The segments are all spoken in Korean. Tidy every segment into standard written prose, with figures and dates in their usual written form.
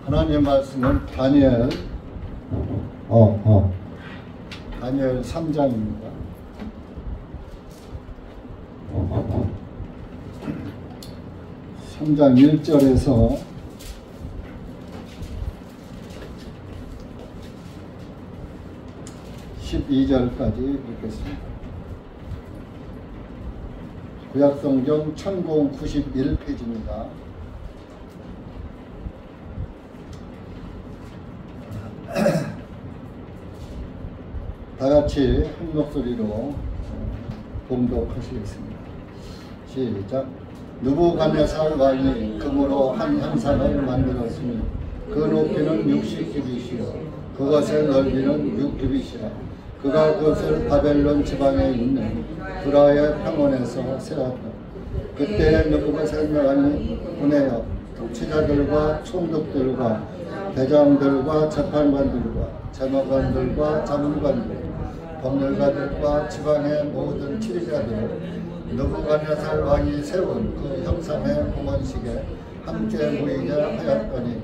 하나님 말씀은 다니엘 3장입니다. (3장) 1절에서 12절까지 읽겠습니다. 구약성경 1091페이지입니다. 다같이 한 목소리로 봉독하시겠습니다. 시작. 느부갓네살 왕이 금으로 한 형상을 만들었으니 그 높이는 60규빗이요 그것의 넓이는 6규빗이라. 그가 그것을 바벨론 지방에 있는 두라의 평원에서 세웠다. 그때 느부갓네살 왕이 분하여 통치자들과 총독들과 대장들과 재판관들과 재무관들과 자문관들, 법률가들과 지방의 모든 치리자들을 느부갓네살 왕이 세운 그 형상의 공헌식에 함께 모이게 하였더니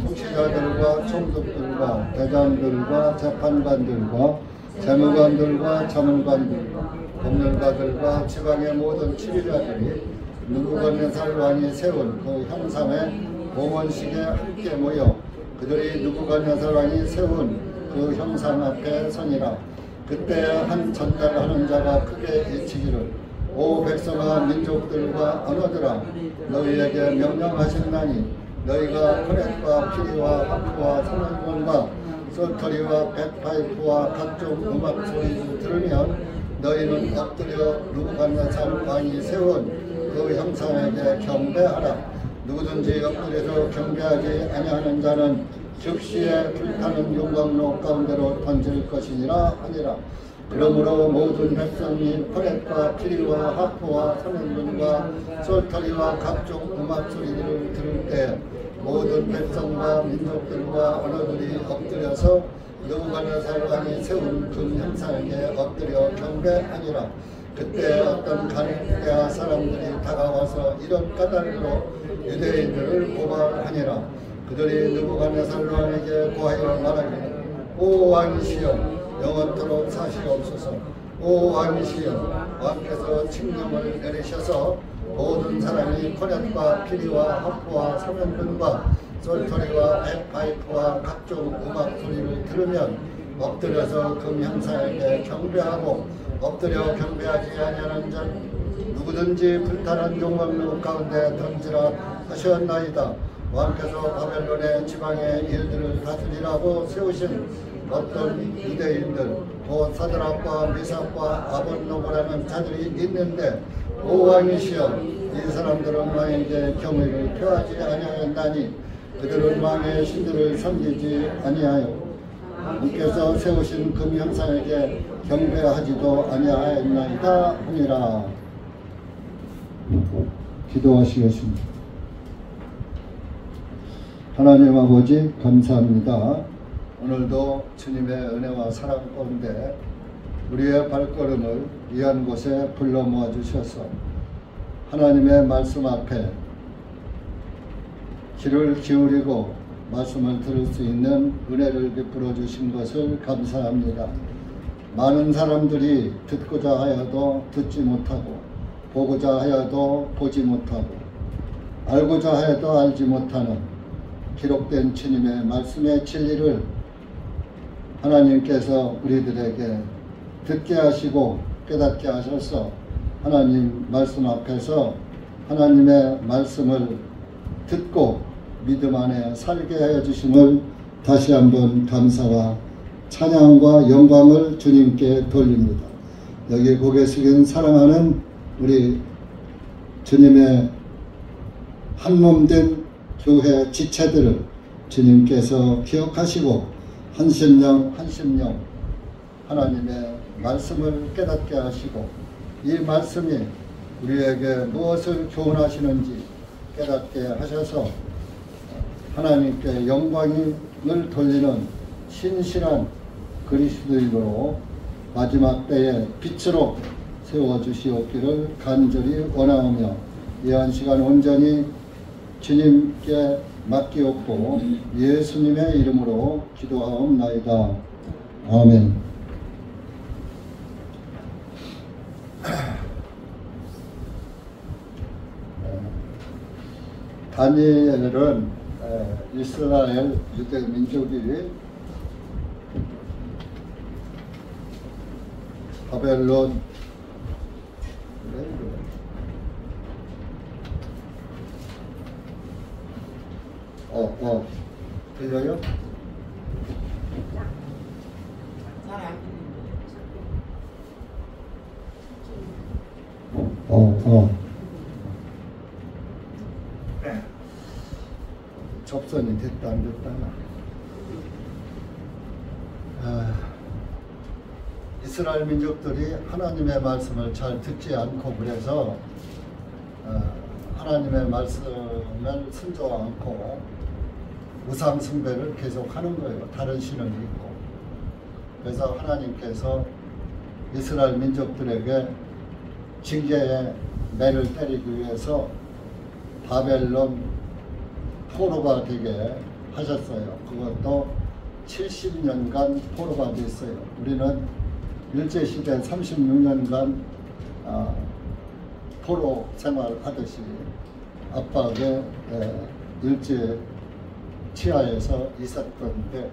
통치자들과 총독들과 대장들과 재판관들과 재무관들과 자문관들과 법률가들과 지방의 모든 치리자들이 느부갓네살 왕이 세운 그 형상의 공헌식에 함께 모여 그들이 느부갓네살 왕이 세운 그 형상 앞에 서니라. 그때 한 전달하는 자가 크게 외치기를 오 백성아 민족들과 언어들아 너희에게 명령하셨나니 너희가 코넷과 피리와 하프와 소문과 소터리와 백파이프와 각종 음악 소리를 들으면 너희는 엎드려 느부갓네살 왕이 세운 그 형상에게 경배하라. 누구든지 엎드려서 경배하지 아니하는 자는 즉시에 불타는 용광로 가운데로 던질 것이니라 하니라. 그러므로 모든 백성이 코넷과 피리와 하프와 소문과 솔터리와 각종 음악 소리들을 들을 때 모든 백성과 민족들과 언어들이 엎드려서 느부갓네살 왕이 세운 그 형상에게 엎드려 경배하니라. 그때 어떤 갈대아 사람들이 다가와서 이런 까닭으로 유대인들을 고발하니라. 그들이 느부갓네살 왕에게 고하여 말하기를 오 왕이시여 영원토록 사시옵소서. 오 왕이시여 왕께서 칙령을 내리셔서 모든 사람이 코넷과 피리와 하프와 소면분과 솔토리와 백파이프와 각종 음악 소리를 들으면 엎드려서 금 형상에게 경배하고 엎드려 경배하지 아니하는 자 누구든지 불타는 용광로 가운데 던지라 하셨나이다. 왕께서 바벨론의 지방의 일들을 다스리라고 세우신 어떤 유대인들 곧 사드락과 미삭과 아벳노고라는 자들이 있는데 오 왕이시여 이 사람들은 왕에게 경의를 표하지 아니하였나니 그들은 왕의 신들을 섬기지 아니하여 왕께서 세우신 금 형상에게 경배하지도 아니하였나이다 하니라. 기도하시겠습니다. 하나님 아버지 감사합니다. 오늘도 주님의 은혜와 사랑 가운데 우리의 발걸음을 귀한 곳에 불러 모아 주셔서 하나님의 말씀 앞에 귀를 기울이고 말씀을 들을 수 있는 은혜를 베풀어 주신 것을 감사합니다. 많은 사람들이 듣고자 하여도 듣지 못하고 보고자 하여도 보지 못하고 알고자 하여도 알지 못하는 기록된 주님의 말씀의 진리를 하나님께서 우리들에게 듣게 하시고 깨닫게 하셔서 하나님 말씀 앞에서 하나님의 말씀을 듣고 믿음 안에 살게 하여 주심을 다시 한번 감사와 찬양과 영광을 주님께 돌립니다. 여기 고개 숙인 사랑하는 우리 주님의 한몸된 교회 지체들을 주님께서 기억하시고 한심령 하나님의 말씀을 깨닫게 하시고 이 말씀이 우리에게 무엇을 교훈하시는지 깨닫게 하셔서 하나님께 영광을 돌리는 신실한 그리스도인으로 마지막 때에 빛으로 세워주시옵기를 간절히 원하오며 이 한 시간 온전히 주님께 맡기옵고 예수님의 이름으로 기도하옵나이다. 아멘. 다니엘은 이스라엘 유대 민족이 바벨론 들려요? 접선이 됐다 안 됐다. 이스라엘 민족들이 하나님의 말씀을 잘 듣지 않고 그래서 하나님의 말씀을 순종하지 않고 우상 숭배를 계속 하는 거예요. 다른 신을 믿고. 그래서 하나님께서 이스라엘 민족들에게 징계의 매를 때리기 위해서 바벨론 포로가 되게 하셨어요. 그것도 70년간 포로가 됐어요. 우리는 일제시대 36년간 포로 생활하듯이 압박의 일제 치하에서 있었던데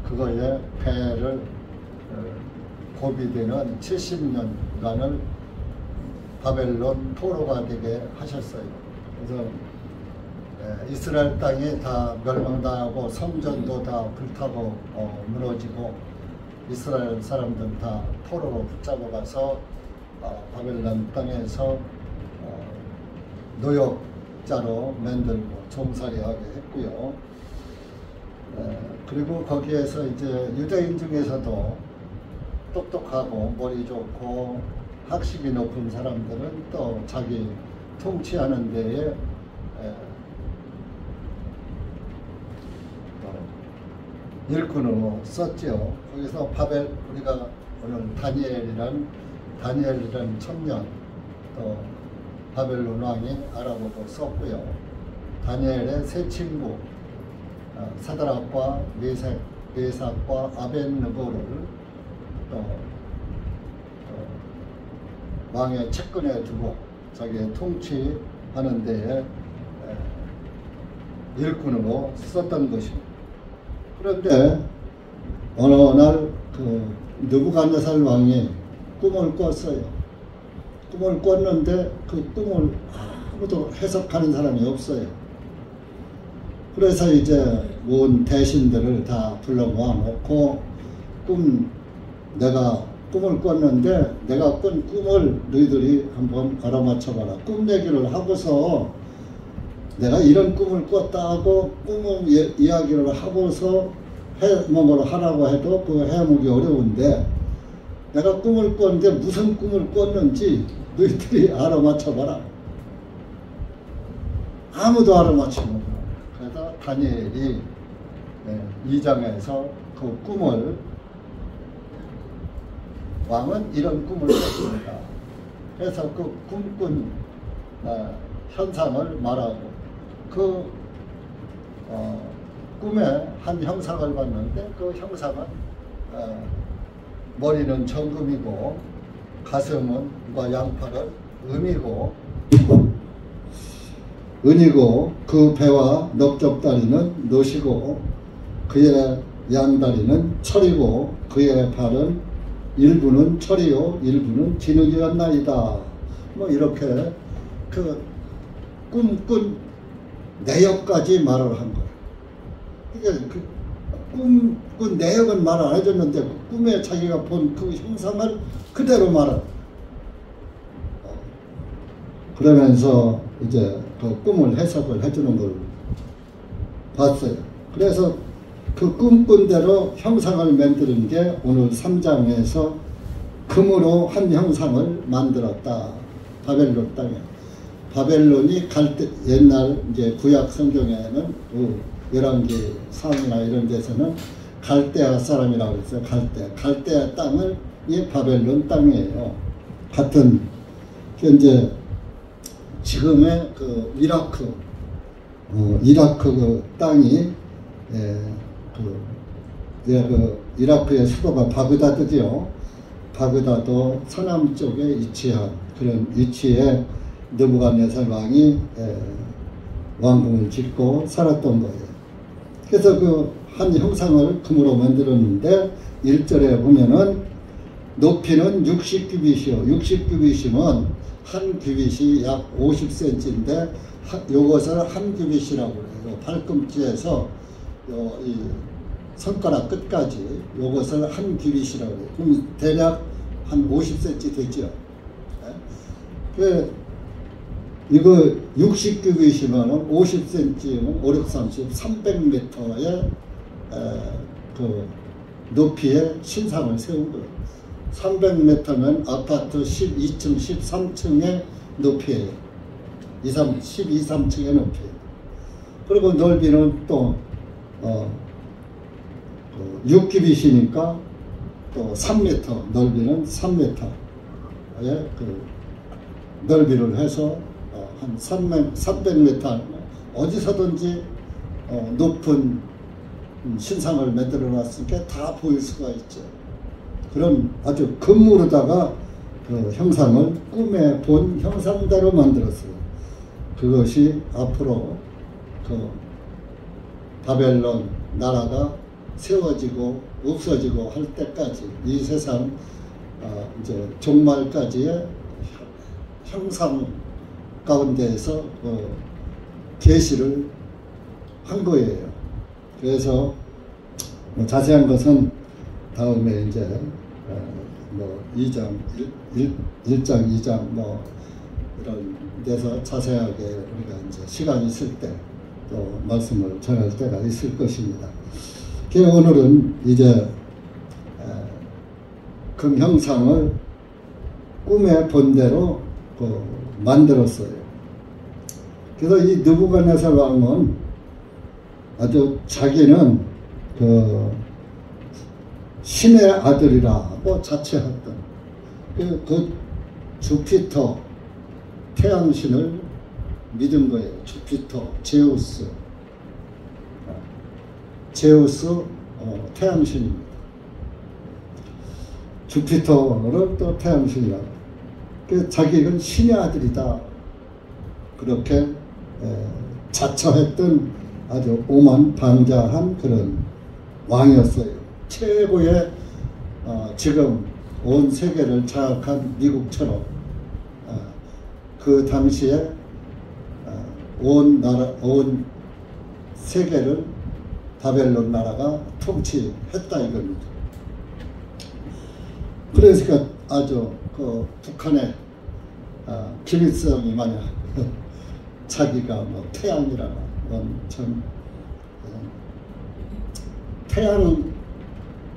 그거에 배를 고비되는 70년간을 바벨론 포로가 되게 하셨어요. 그래서 이스라엘 땅이 다 멸망당하고 성전도 다 불타고 무너지고 이스라엘 사람들 다 포로로 붙잡아가서 바벨론 땅에서 노역자로 만들고 종살이하게 했고요. 그리고 거기에서 이제 유대인 중에서도 똑똑하고 머리 좋고 학식이 높은 사람들은 또 자기 통치하는 데에 일꾼으로 썼죠. 거기서 우리가 오늘 다니엘이란 청년 또 바벨론 왕이 알아보고 썼고요. 다니엘의 세 친구 사드락과 메삭과 아벳느고를 또 왕의 측근에 두고 자기의 통치하는 데에 일꾼으로 썼던 것입니다. 그런데 어느 날 느부갓네살 왕이 꿈을 꿨어요. 꿈을 꿨는데 그 꿈을 아무도 해석하는 사람이 없어요. 그래서 이제 온 대신들을 다 불러 모아놓고 내가 꿈을 꿨는데 내가 꾼 꿈을 너희들이 한번 알아맞혀봐라. 꿈 얘기를 하고서 내가 이런 꿈을 꿨다 하고 꿈을 이야기를 하고서 해몽을 하라고 해도 그 해몽이 어려운데 내가 꿈을 꿨는데 무슨 꿈을 꿨는지 너희들이 알아맞혀봐라. 아무도 알아맞히지 못해요. 그래서 다니엘이 2장에서 그 꿈을 왕은 이런 꿈을 꿨습니다. 그래서 그 꿈꾼 현상을 말하고 그 꿈에 한 형상을 봤는데 그 형상은 머리는 정금이고 가슴은 양팔은 은이고 그 배와 넓적다리는 놋이고 그의 양다리는 철이고 그의 발은 일부는 철이요 일부는 진흙이었나이다. 뭐 이렇게 그 꿈꾼 내역까지 말을 한 거예요. 그러니까 그 꿈꾼 내역은 말 안 해줬는데 그 꿈에 자기가 본 그 형상을 그대로 말을. 그러면서 이제 그 꿈을 해석을 해주는 걸 봤어요. 그래서 그 꿈꾼 대로 형상을 만드는 게 오늘 3장에서 금으로 한 형상을 만들었다. 바벨론 땅에. 바벨론이 옛날 이제 구약 성경에는 열왕기 상이나 이런 데서는 갈대아 사람이라고 했어요. 갈대아 땅을 이 바벨론 땅이에요. 같은 현재 지금의 그 이라크 이라크 그 땅이 이라크의 수도가 바그다드죠. 바그다드 서남쪽에 위치한 그런 위치에 느부갓네살 왕이 왕궁을 짓고 살았던 거예요. 그래서 그 한 형상을 금으로 만들었는데 1절에 보면은 높이는 60규빗이요. 60규빗이면 한 규빗이 약 50cm인데 요것을 한 규빗이라고 해요. 발꿈치에서 이 손가락 끝까지 요것을 한 규빗이라고 해요. 그럼 대략 한 50cm 되죠. 이거 60규빗이면 50cm면 5, 6, 30, 300m의 그 높이의 신상을 세운 거예요. 300m면 아파트 12층, 13층의 높이에요. 12, 3층의 높이에요. 그리고 넓이는 또 6규빗이니까 또 3m, 넓이는 3m의 그 넓이를 해서 한 300m 어디서든지 높은 신상을 만들어 놨으니까 다 보일 수가 있죠. 그런 아주 금으로다가 그 형상을 꿈에 본 형상대로 만들었어요. 그것이 앞으로 그 바벨론 나라가 세워지고 없어지고 할 때까지 이 세상 이제 종말까지의 형상 가운데에서 계시를 한 거예요. 그래서 자세한 것은 다음에 이제 2장, 1장, 2장 이런 데서 자세하게 우리가 이제 시간이 있을 때 또 말씀을 전할 때가 있을 것입니다. 그래서 오늘은 이제 그 형상을 꿈에 본 대로 만들었어요. 그래서 이 느부갓네살 왕은 아주 자기는 그 신의 아들이라고 자처했던 그 주피터 태양신을 믿은 거예요. 주피터, 제우스 태양신입니다. 주피터를 또 태양신이라고. 그 자기는 신의 아들이다. 그렇게 자처했던 아주 오만방자한 그런 왕이었어요. 최고의 지금 온 세계를 장악한 미국처럼 그 당시에 온 세계를 바벨론 나라가 통치했다 이겁니다. 그래서 아주 그 북한의 김일성이 만약 자기가 뭐 태양이라 참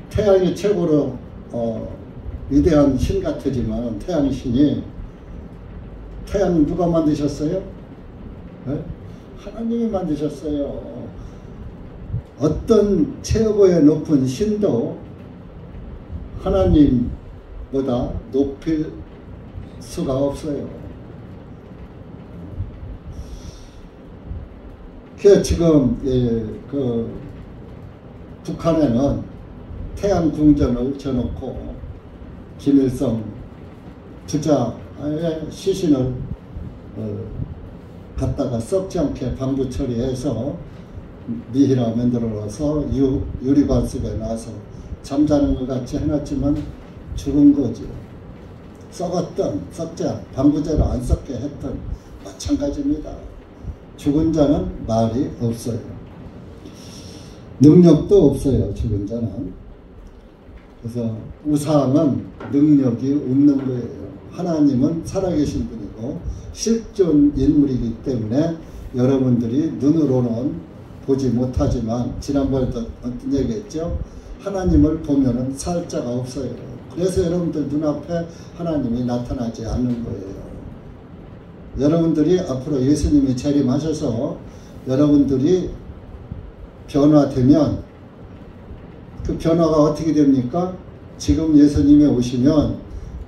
태양이 최고로 위대한 신 같으지만 태양신이 태양 누가 만드셨어요? 네? 하나님이 만드셨어요. 어떤 최고의 높은 신도 하나님보다 높일 수가 없어요. 그래서 지금 그 북한에는 태양 궁전을 져놓고 김일성 부자의 시신을 갖다가 썩지 않게 방부 처리해서 미희라 만들어서 유리관 속에 놔서 잠자는 것 같이 해놨지만 죽은 거죠. 썩지 방부제로 안 썩게 했던 마찬가지입니다. 죽은 자는 말이 없어요. 능력도 없어요. 죽은 자는. 그래서 우상은 능력이 없는 거예요. 하나님은 살아계신 분이고 실존 인물이기 때문에 여러분들이 눈으로는 보지 못하지만 지난번에도 어떤 얘기했죠. 하나님을 보면은 살 자가 없어요. 그래서 여러분들 눈앞에 하나님이 나타나지 않는 거예요. 여러분들이 앞으로 예수님이 재림하셔서 여러분들이 변화되면 그 변화가 어떻게 됩니까? 지금 예수님이 오시면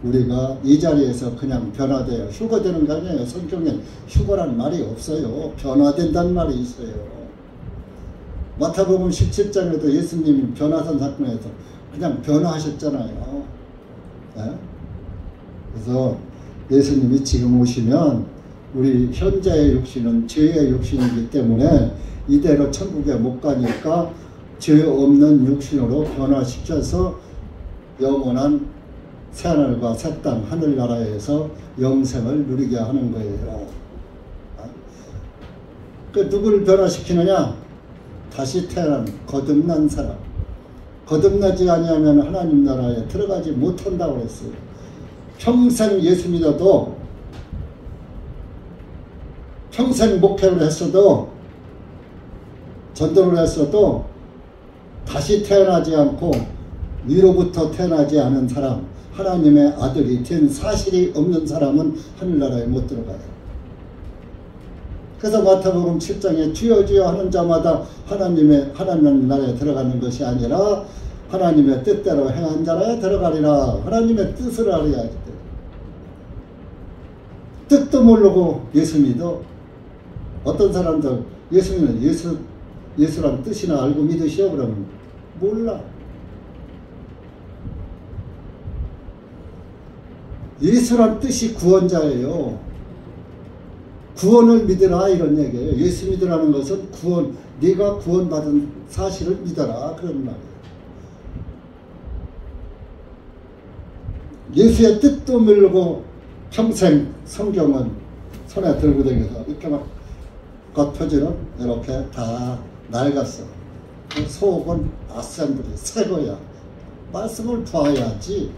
우리가 이 자리에서 그냥 변화돼요. 휴거되는 게 아니에요. 성경엔 휴거란 말이 없어요. 변화된다는 말이 있어요. 마태복음 17장에도 예수님이 변화산 사건에서 그냥 변화하셨잖아요. 네? 그래서 예수님이 지금 오시면 우리 현재의 육신은 죄의 육신이기 때문에 이대로 천국에 못 가니까 죄 없는 육신으로 변화시켜서 영원한 새하늘과 새 땅 하늘나라에서 영생을 누리게 하는 거예요. 그 누구를 변화시키느냐? 다시 태어난 거듭난 사람. 거듭나지 아니하면 하나님 나라에 들어가지 못한다고 했어요. 평생 예수 믿어도 평생 목회를 했어도 전도를 했어도 다시 태어나지 않고 위로부터 태어나지 않은 사람, 하나님의 아들이 된 사실이 없는 사람은 하늘나라에 못 들어가요. 그래서 마태복음 7장에 주여 주여 하는 자마다 하나님 나라에 들어가는 것이 아니라 하나님의 뜻대로 행한 자라에 들어가리라. 하나님의 뜻을 알아야지. 뜻도 모르고 예수 믿어. 어떤 사람들 예수 믿는 예수란 뜻이나 알고 믿으시오 그러면 몰라. 예수란 뜻이 구원자예요. 구원을 믿으라 이런 얘기예요. 예수 믿으라는 것은 구원, 네가 구원받은 사실을 믿어라 그런 말이에요. 예수의 뜻도 모르고 평생 성경은 손에 들고 다녀서 이렇게 막 겉표지는 이렇게 다 낡았어. 속은 아셈블리 새거야. 말씀을 봐야지.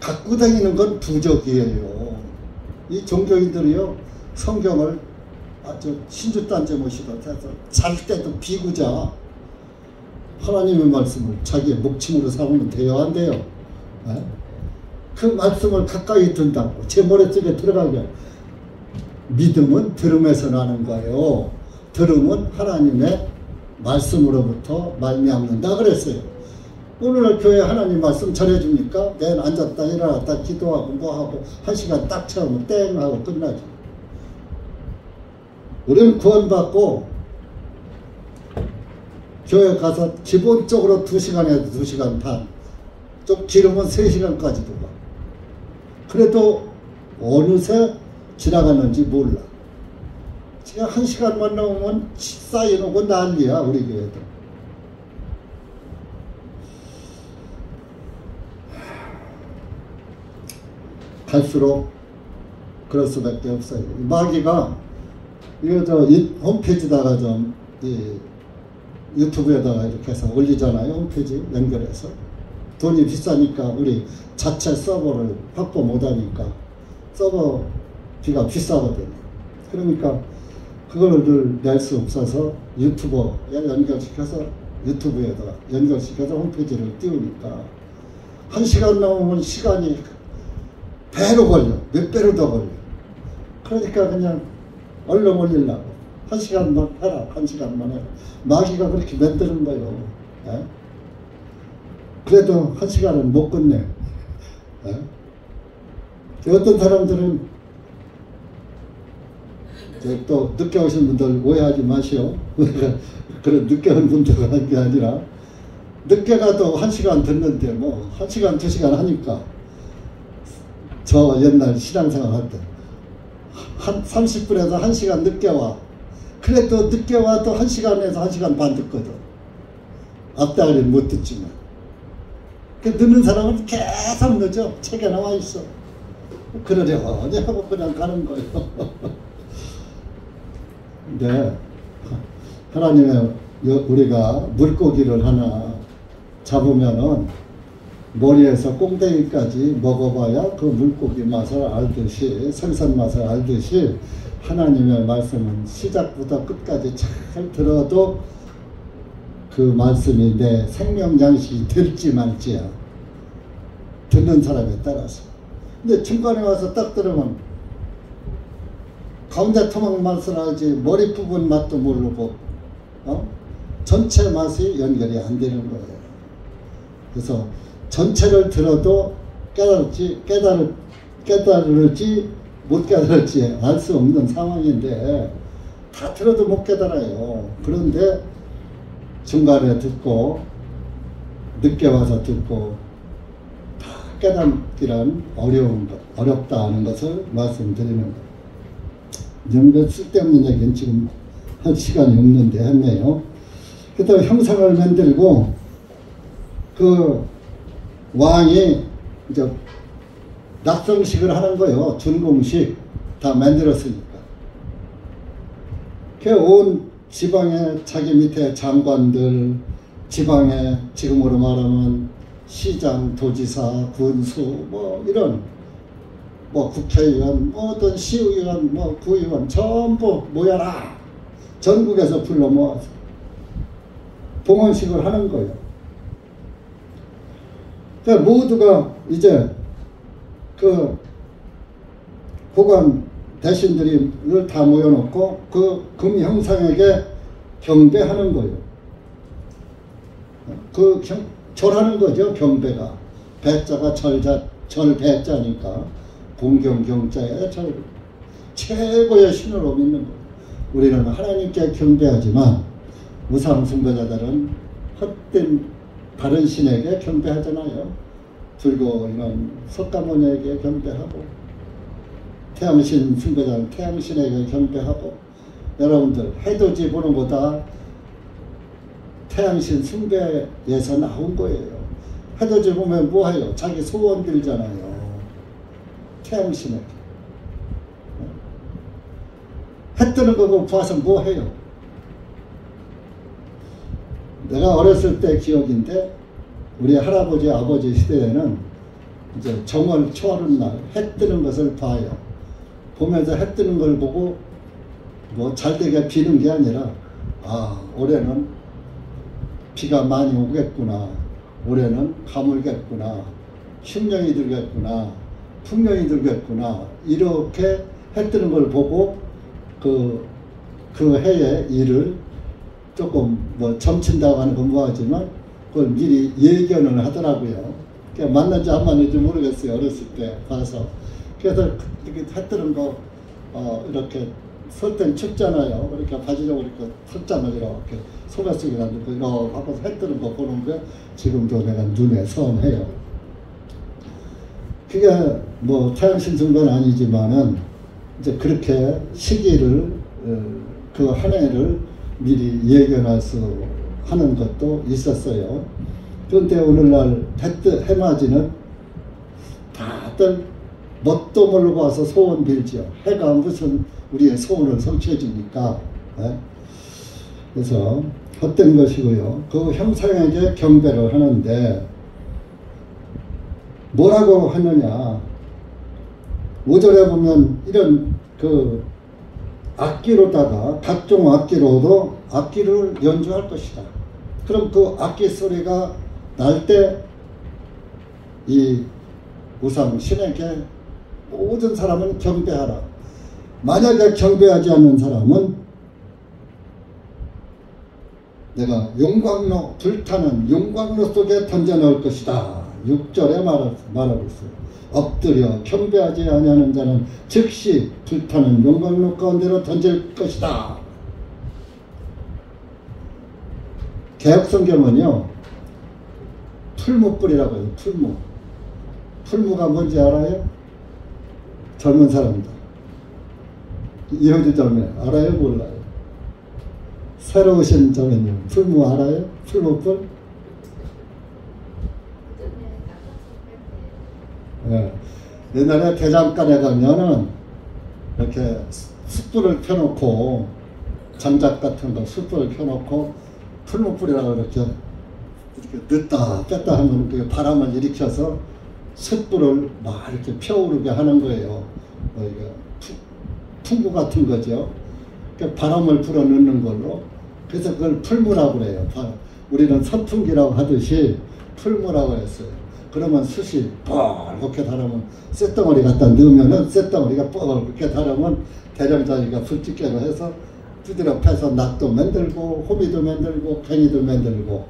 갖고 다니는 건 부적이에요. 이 종교인들이요 성경을 아주 신주단체 모시듯 해서 잘 때도 비구자 하나님의 말씀을 자기의 목침으로 삼으면 돼요 안 돼요? 네? 그 말씀을 가까이 둔다고 제 머릿속에 들어가게. 믿음은 들음에서 나는 거예요. 들음은 하나님의 말씀으로부터 말미암는다 그랬어요. 오늘 교회 하나님 말씀 전해줍니까? 내일 앉았다 일어났다 기도하고 뭐하고 1시간 딱 채우면 땡 하고 끝나죠. 우리는 구원받고 교회 가서 기본적으로 2시간에서 2시간 반, 좀 길으면 3시간까지도 가. 그래도 어느새 지나갔는지 몰라. 지금 1시간만 나오면 쌓여놓고 난리야 우리 교회도. 갈수록 그럴 수밖에 없어요. 마귀가 이거 홈페이지다가 좀 유튜브에다가 이렇게 해서 올리잖아요. 홈페이지 연결해서 돈이 비싸니까 우리 자체 서버를 확보 못하니까 서버비가 비싸거든요. 그러니까 그거를 낼 수 없어서 유튜버에 연결시켜서 유튜브에다가 연결시켜서 홈페이지를 띄우니까 1시간 나오면 시간이 배로 걸려. 몇 배로 더 걸려. 그러니까 그냥 얼른 올리려고 1시간만 해라. 1시간만 해라. 마귀가 그렇게 만드는 거예요. 에? 그래도 1시간은 못 끝내. 에? 어떤 사람들은 또 늦게 오신 분들 오해하지 마시오. 그런 늦게 온 분들가 한 게 아니라 늦게 가도 1시간 듣는데 뭐 1시간 2시간 하니까 저 옛날 신앙생활 할 때 한 30분에서 1시간 늦게 와. 그래도 늦게 와도 1시간에서 1시간 반 듣거든. 앞다리는 못 듣지만. 그 늦는 사람은 계속 늦어. 책에 나와 있어. 그러려니 하고 그냥 가는 거예요. 근데 하나님의 우리가 물고기를 하나 잡으면은 머리에서 꽁대기까지 먹어봐야 그 물고기 맛을 알듯이 생선 맛을 알듯이 하나님의 말씀은 시작부터 끝까지 잘 들어도 그 말씀이 내 생명 양식이 될지 말지야. 듣는 사람에 따라서. 근데 중간에 와서 딱 들으면 가운데 토막 맛을 알지 머리 부분 맛도 모르고 전체 맛이 연결이 안 되는 거예요. 그래서 전체를 들어도 깨달을지 못 깨달을지 알 수 없는 상황인데 다 들어도 못 깨달아요. 그런데 중간에 듣고 늦게 와서 듣고 다 깨닫기란 어렵다 하는 것을 말씀드리는 거예요. 이런 것 쓸데없는 얘기는 지금 할 시간이 없는데 했네요. 그때 형상을 만들고 그 왕이 이제 낙성식을 하는 거예요. 준공식 다 만들었으니까. 그 온 지방에 자기 밑에 장관들, 지방에 지금으로 말하면 시장, 도지사, 군수 뭐 이런 뭐 국회의원, 뭐 어떤 시의원, 뭐 구의원 전부 모여라. 전국에서 불러 모아서 봉헌식을 하는 거예요. 그러니까 모두가 이제 그 호관 대신들을 다 모여놓고 그 금형상에게 경배하는 거예요. 그 절하는 거죠. 경배가 배자가 절배자니까 공경경자에 절 최고의 신으로 믿는 거예요. 우리는 하나님께 경배하지만 우상숭배자들은 헛된 다른 신에게 경배하잖아요. 들고 있는 석가모니에게 경배하고 태양신 숭배자는 태양신에게 경배하고 여러분들 해돋이 보는 거다 태양신 숭배에서 나온 거예요. 해돋이 보면 뭐해요? 자기 소원 빌잖아요. 태양신에게. 해 뜨는 거 봐서 뭐해요? 내가 어렸을 때 기억인데 우리 할아버지 아버지 시대에는 이제 정월 초하룻 날 해 뜨는 것을 봐요. 보면서 해 뜨는 걸 보고 뭐 잘되게 비는 게 아니라 아 올해는 비가 많이 오겠구나. 올해는 가물겠구나. 흉년이 들겠구나. 풍년이 들겠구나. 이렇게 해 뜨는 걸 보고 그 해의 일을 조금 뭐 점친다고 하는 건 뭐하지만 그걸 미리 예견을 하더라고요. 그러니까 맞는지 안 맞는지 모르겠어요. 어렸을 때 봐서. 그래서 이렇게 해 뜨는 거 이렇게 설 땐 춥잖아요. 그러니까 바지락을 이렇게 설장을 이렇게 소매 속에 놔두고 이렇게 하고서 해 뜨는 거 보는 게 지금도 내가 눈에 선해요. 그게 뭐 태양신 숭배는 아니지만은 이제 그렇게 시기를 그 한 해를 미리 예견할 수 하는 것도 있었어요. 그런데 오늘날 해맞이는 다들 뭣도 모르고 와서 소원 빌죠. 해가 무슨 우리의 소원을 성취해 줍니까? 네? 그래서 헛된 것이고요. 그 형상에게 경배를 하는데 뭐라고 하느냐. 5절에 보면 이런 그 악기로다가 각종 악기로도 악기를 연주할 것이다. 그럼 그 악기 소리가 날 때 이 우상 신에게 모든 사람은 경배하라. 만약에 경배하지 않는 사람은 내가 용광로 불타는 용광로 속에 던져넣을 것이다. 6절에 말하고 있어요. 엎드려 경배하지 아니하는 자는 즉시 불타는 용광로 가운데로 던질 것이다. 개혁성경은요 풀무불이라고 해요. 풀무. 풀무가 뭔지 알아요? 젊은 사람들. 이효주 자매 알아요? 몰라요? 새로 오신 자매님 풀무 알아요? 풀무불? 네. 옛날에 대장간에 가면은 이렇게 숯불을 펴놓고 장작 같은 거 숯불을 펴놓고 풀무불이라고 이렇게 넣다 뺐다 하면 그 바람을 일으켜서 숯불을 막 이렇게 펴오르게 하는 거예요. 풍구 같은 거죠. 그러니까 바람을 불어 넣는 걸로. 그래서 그걸 풀무라고 그래요. 우리는 선풍기라고 하듯이 풀무라고 했어요. 그러면 숯이 뻘겋게 달으면 쇳덩어리 갖다 넣으면은 쇳덩어리가 뻘겋게 달으면 대령자리가 불집게로 해서 두드려 패서 낙도 만들고 호미도 만들고 괭이도 만들고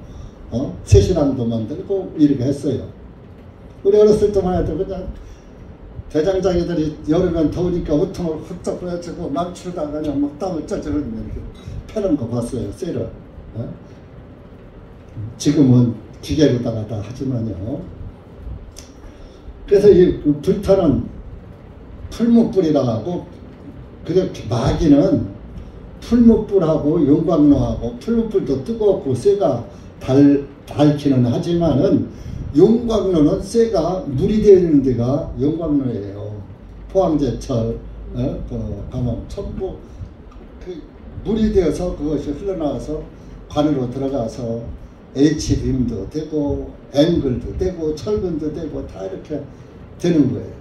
새신랑도 만들고 이렇게 했어요. 우리 어렸을 때만 해도 그냥 대장장이들이 여름엔 더우니까 우통을 훌쩍 뿌려주고 망치로다가 그냥 막 땀을 쪄주는 이렇게 패는 거 봤어요. 쇠를. 지금은 기계로다가 다 하지만요. 그래서 이 불타는 풀무불이라고, 그렇게 마귀는 풀무불하고 용광로하고, 풀무불도 뜨겁고 쇠가 닳기는 하지만은 용광로는 쇠가 물이 되는 데가 용광로예요. 포항제철, 가만 첨부, 물이 되어서 그것이 흘러나와서 관으로 들어가서 H빔도 되고 앵글도 되고 철근도 되고 다 이렇게 되는 거예요.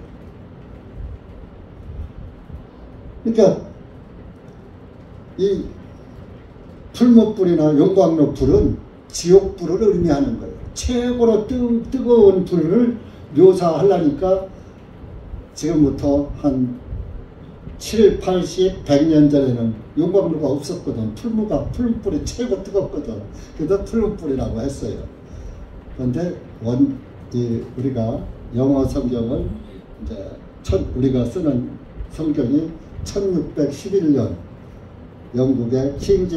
그러니까 이 풀무불이나 용광로 불은 지옥불을 의미하는 거예요. 최고로 뜨거운 불을 묘사하려니까 지금부터 한 7, 80, 100년 전에는 용광로가 없었거든. 풀무불이 최고 뜨겁거든. 그래서 풀무불이라고 했어요. 그런데 우리가 영어 성경을 이제 우리가 쓰는 성경이 1611년 영국의 킹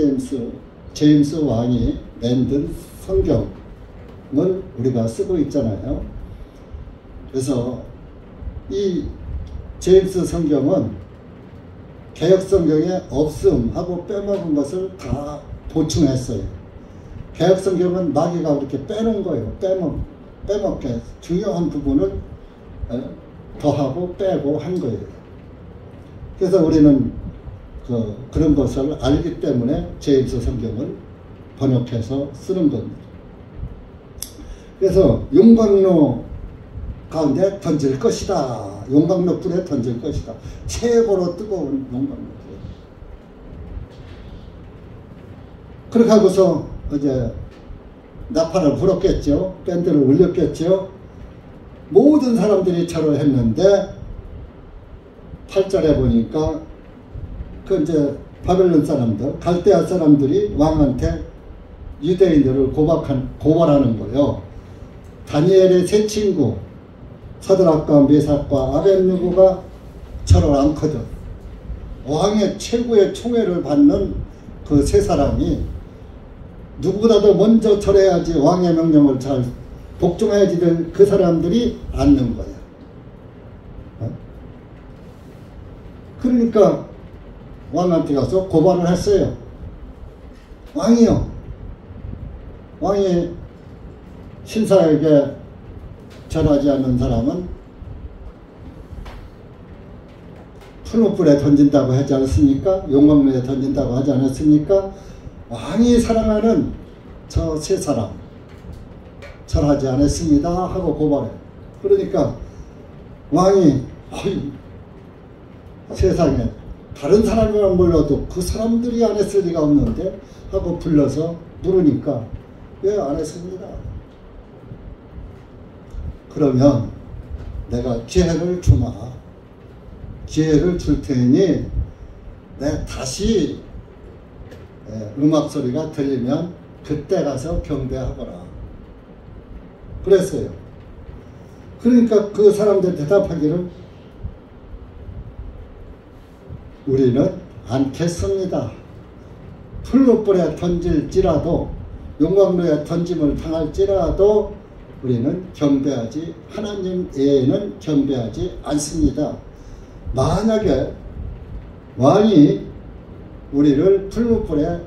제임스 왕이 만든 성경을 우리가 쓰고 있잖아요. 그래서 이 제임스 성경은 개역 성경에 없음하고 빼먹은 것을 다 보충했어요. 개역 성경은 마귀가 그렇게 빼는 거예요. 빼먹게 중요한 부분을 더하고 빼고 한 거예요. 그래서 우리는 그런 것을 알기 때문에 제임스 성경을 번역해서 쓰는 겁니다. 그래서 용광로 가운데 던질 것이다. 용광로 불에 던질 것이다. 최고로 뜨거운 용광로 불. 그렇게 하고서 이제 나팔을 불었겠죠. 밴드를 울렸겠죠. 모든 사람들이 절을 했는데 8절에 보니까 그 이제 바벨론 사람들, 갈대아 사람들이 왕한테 유대인들을 고발하는 거예요. 다니엘의 세 친구 사드락과 메삭과 아벳느고가 절을 않거든. 왕의 최고의 총애를 받는 그 세 사람이 누구보다도 먼저 절해야지, 왕의 명령을 잘 복종해야지 될 그 사람들이 않는 거야. 그러니까 왕한테 가서 고발을 했어요. 왕이 신사에게 절하지 않는 사람은 풀무불에 던진다고 하지 않았습니까? 용광로에 던진다고 하지 않았습니까? 왕이 사랑하는 저 세 사람 절하지 않았습니다 하고 고발해. 그러니까 왕이 세상에 다른 사람이란 몰라도 그 사람들이 안 했을 리가 없는데 하고 불러서 물으니까 왜 안 했습니다. 그러면 내가 기회를 주마. 기회를 줄 테니 내 다시 음악 소리가 들리면 그때 가서 경배하거라. 그랬어요. 그러니까 그 사람들 대답하기를 우리는 않겠습니다. 풀무불에 던질지라도 용광로에 던짐을 당할지라도 우리는 경배하지, 하나님 외에는 경배하지 않습니다. 만약에 왕이 우리를 풀무불에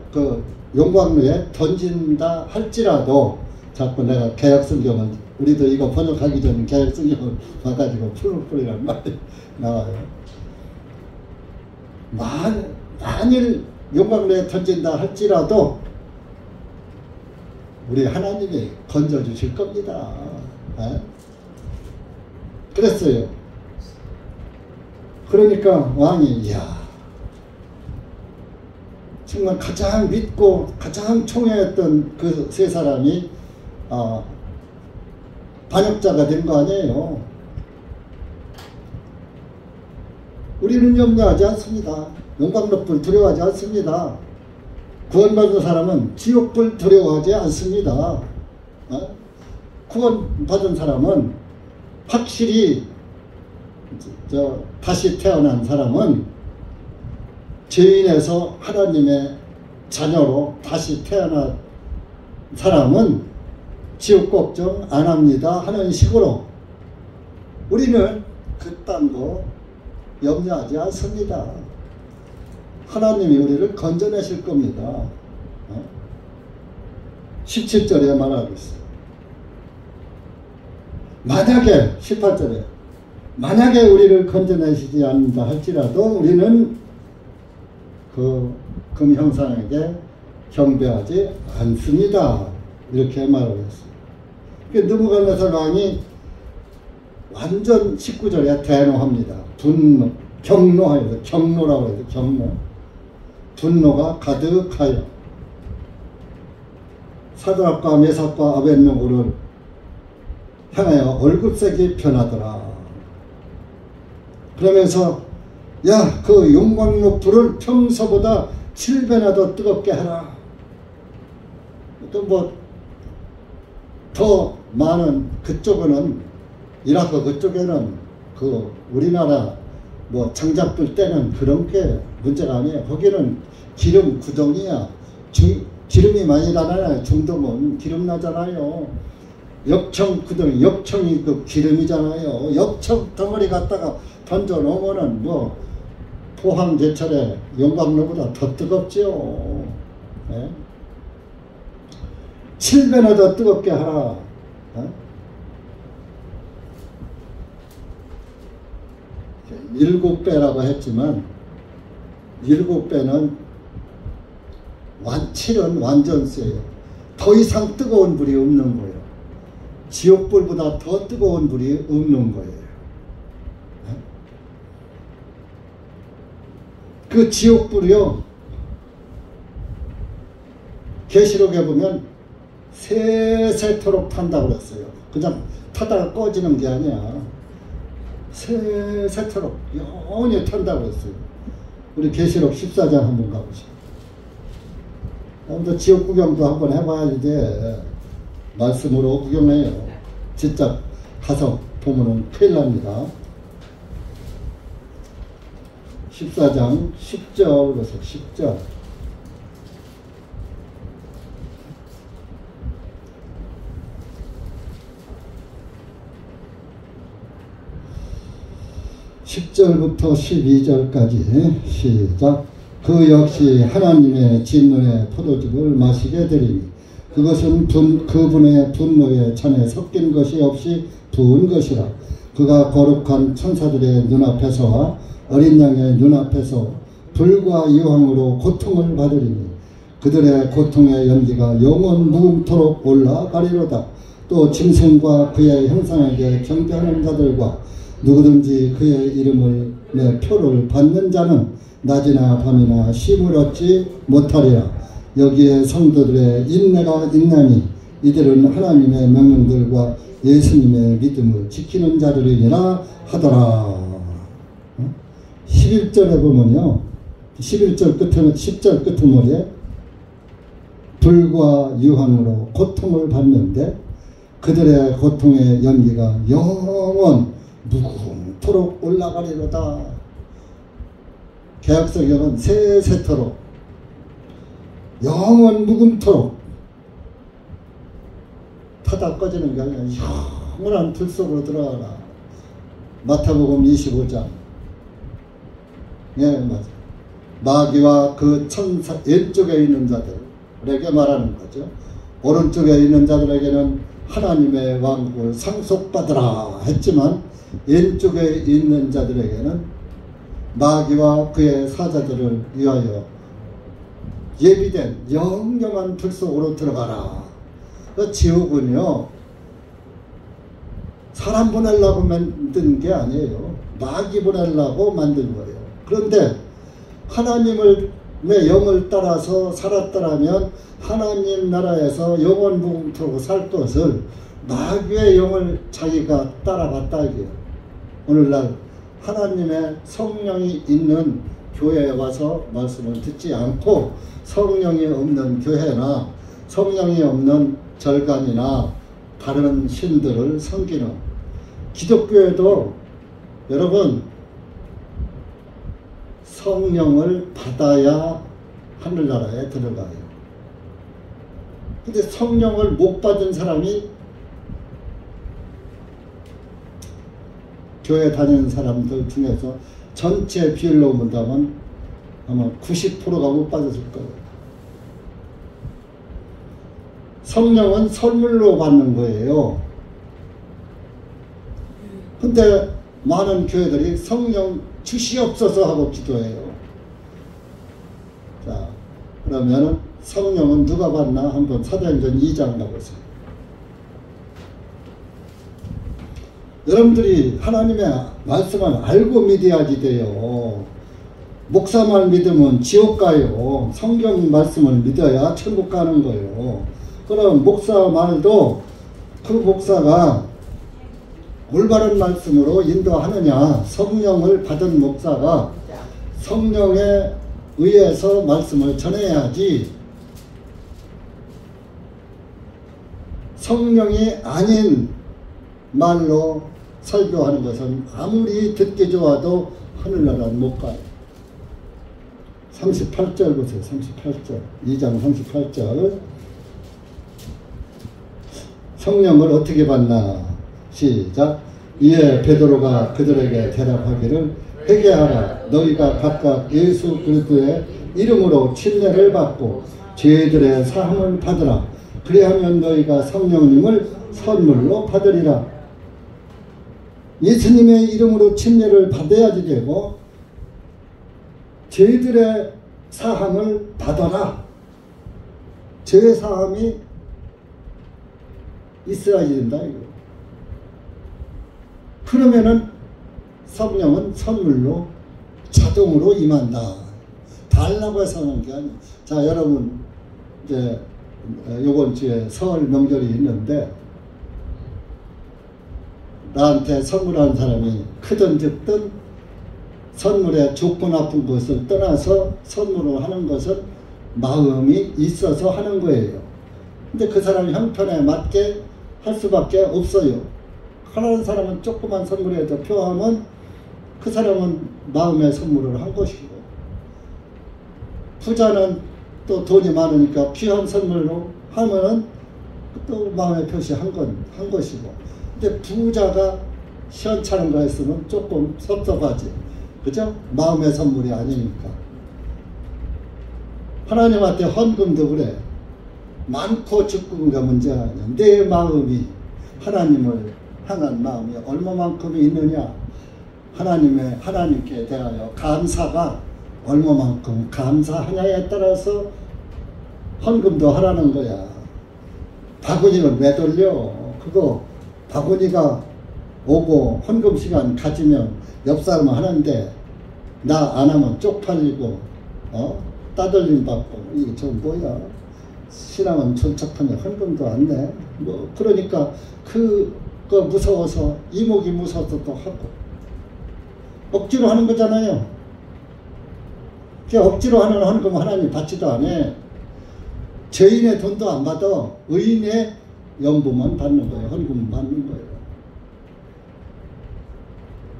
용광로에 던진다 할지라도, 자꾸 내가 개역성경을, 우리도 이거 번역하기 전에 개역성경을 봐가지고 풀무불이라는 말이 나와요. 만일 용광로에 던진다 할지라도 우리 하나님이 건져주실 겁니다. 그랬어요. 그러니까 왕이 정말 가장 믿고 가장 총애했던 그 세 사람이 반역자가 된 거 아니에요. 우리는 염려하지 않습니다. 용광로불 두려워하지 않습니다. 구원받은 사람은 지옥불 두려워하지 않습니다. 구원받은 사람은 확실히 다시 태어난 사람은 죄인에서 하나님의 자녀로 다시 태어난 사람은 지옥 걱정 안 합니다 하는 식으로 우리는 그딴 거 염려하지 않습니다. 하나님이 우리를 건져내실 겁니다. 17절에 말하고 있어요. 만약에 18절에 만약에 우리를 건져내시지 않는다 할지라도 우리는 그 금형상에게 경배하지 않습니다. 이렇게 말하고 있어요. 느부갓네살 왕이 완전 19절에 대노합니다. 분노, 경노하여, 경노라고 해서 경노. 분노가 가득하여 사드락과 메삭과 아벳느고를 향하여 얼굴색이 변하더라. 그러면서 야, 그 용광로 불을 평소보다 7배나 더 뜨겁게 하라. 또 더 많은 그쪽은 이라크 그쪽에는 그 우리나라 장작들 때는 그런 게 문제가 아니에요. 거기는 기름 구덩이야. 기름이 많이 나잖아요. 중동은 기름 나잖아요. 역청 구덩이, 역청이 그 기름이잖아요. 역청 덩어리 갖다가 던져 놓으면은 포항제철에 용광로보다 더 뜨겁죠. 네? 7배나 더 뜨겁게 하라. 7배라고 했지만 7배는 7은 완전 세요. 더 이상 뜨거운 불이 없는 거예요. 지옥불보다 더 뜨거운 불이 없는 거예요. 그 지옥불이요, 계시록에 보면 세세토록 탄다고 그랬어요. 그냥 타다가 꺼지는 게 아니야. 세세토록 영원히 탄다고 그랬어요. 우리 계시록 14장 한번 가보시죠. 아무튼 지옥 구경도 한번 해봐야지 돼. 말씀으로 구경해요. 진짜 가서 보면은 큰일 납니다. 14장 10절부터 10절. (10절부터) 12절까지 시작. 그 역시 하나님의 진노의 포도즙을 마시게 되리니 그것은 그분의 분노에 잔에 섞인 것이 없이 부은 것이라. 그가 거룩한 천사들의 눈앞에서와 어린 양의 눈앞에서 불과 유황으로 고통을 받으리니 그들의 고통의 연기가 영원 무궁토록 올라가리로다. 또 짐승과 그의 형상에게 경배하는 자들과 누구든지 그의 이름을 내 표를 받는 자는 낮이나 밤이나 쉼을 얻지 못하리라. 여기에 성도들의 인내가 있나니 이들은 하나님의 명령들과 예수님의 믿음을 지키는 자들이니라 하더라. 11절에 보면요, 11절 끝에 10절 끝머리에 불과 유황으로 고통을 받는데 그들의 고통의 연기가 영원 무궁토록 올라가리로다. 개혁성경은 세세토록 영원 무궁토록 타다 꺼지는 게 아니라 영원한 불 속으로 들어가라. 마태복음 25장. 예, 맞아. 마귀와 그 천사 왼쪽에 있는 자들에게 말하는 거죠. 오른쪽에 있는 자들에게는 하나님의 왕국을 상속받으라 했지만 왼쪽에 있는 자들에게는 마귀와 그의 사자들을 위하여 예비된 영영한 불 속으로 들어가라. 그 지옥은요, 사람 보내려고 만든 게 아니에요. 마귀 보내려고 만든 거예요. 그런데 하나님의 영을 따라서 살았더라면 하나님 나라에서 영원 무궁토록 살 것을 마귀의 영을 자기가 따라갔다 이게요. 오늘날 하나님의 성령이 있는 교회에 와서 말씀을 듣지 않고 성령이 없는 교회나 성령이 없는 절간이나 다른 신들을 섬기는 기독교에도 여러분 성령을 받아야 하늘나라에 들어가요. 근데 성령을 못 받은 사람이 교회 다니는 사람들 중에서 전체 비율로 본다면 아마 90%가 못 받았을 거예요. 성령은 선물로 받는 거예요. 근데 많은 교회들이 성령 주시옵소서 하고 기도해요. 자, 그러면 성령은 누가 받나? 한번 사도행전 2장 가보세요. 여러분들이 하나님의 말씀을 알고 믿어야지 돼요. 목사만 믿으면 지옥 가요. 성경 말씀을 믿어야 천국 가는 거예요. 그럼 목사 말도 그 목사가 올바른 말씀으로 인도하느냐, 성령을 받은 목사가 성령에 의해서 말씀을 전해야지, 성령이 아닌 말로 설교하는 것은 아무리 듣기 좋아도 하늘나라는 못 가요. 38절 보세요. 38절. 2장 38절. 성령을 어떻게 받나? 시작. 이에 베드로가 그들에게 대답하기를 회개하라. 너희가 각각 예수 그리스도의 이름으로 침례를 받고 죄들의 사함을 받으라. 그리하면 너희가 성령님을 선물로 받으리라. 예수님의 이름으로 침례를 받아야지 되고 죄들의 사함을 받아라. 죄의 사함이 있어야지 된다 이거. 그러면은 성령은 선물로 자동으로 임한다. 달라고 해서 하는 게 아니에요. 자, 여러분 이제 요번 주에 설 명절이 있는데 나한테 선물한 사람이 크든 적든 선물의 좋고 나쁜 것을 떠나서 선물을 하는 것은 마음이 있어서 하는 거예요. 근데 그 사람 형편에 맞게 할 수밖에 없어요. 하나는 사람은 조그만 선물에도 표하면 그 사람은 마음의 선물을 한 것이고, 부자는 또 돈이 많으니까 귀한 선물로 하면은 또 마음의 표시 한 것이고, 근데 부자가 시원찮은 거 했으면 조금 섭섭하지. 그죠? 마음의 선물이 아니니까. 하나님한테 헌금도 그래. 많고 적고가 문제가 아니야. 내 마음이 하나님을 향한 마음이 얼마만큼 있느냐, 하나님께 대하여 감사가 얼마만큼 감사하냐에 따라서 헌금도 하라는 거야. 바구니를 왜 돌려? 그거 바구니가 오고 헌금 시간 가지면 옆 사람은 하는데 나 안 하면 쪽팔리고 따돌림 받고, 이게 저 뭐야? 신앙은 존착하면 헌금도 안 내. 뭐 그러니까 그거 무서워서, 이목이 무서워서 또 하고 억지로 하는 거잖아요. 그 억지로 하는 헌금 하나님 받지도 않아. 죄인의 돈도 안 받아. 의인의 연금만 받는 거예요. 헌금만 받는 거예요.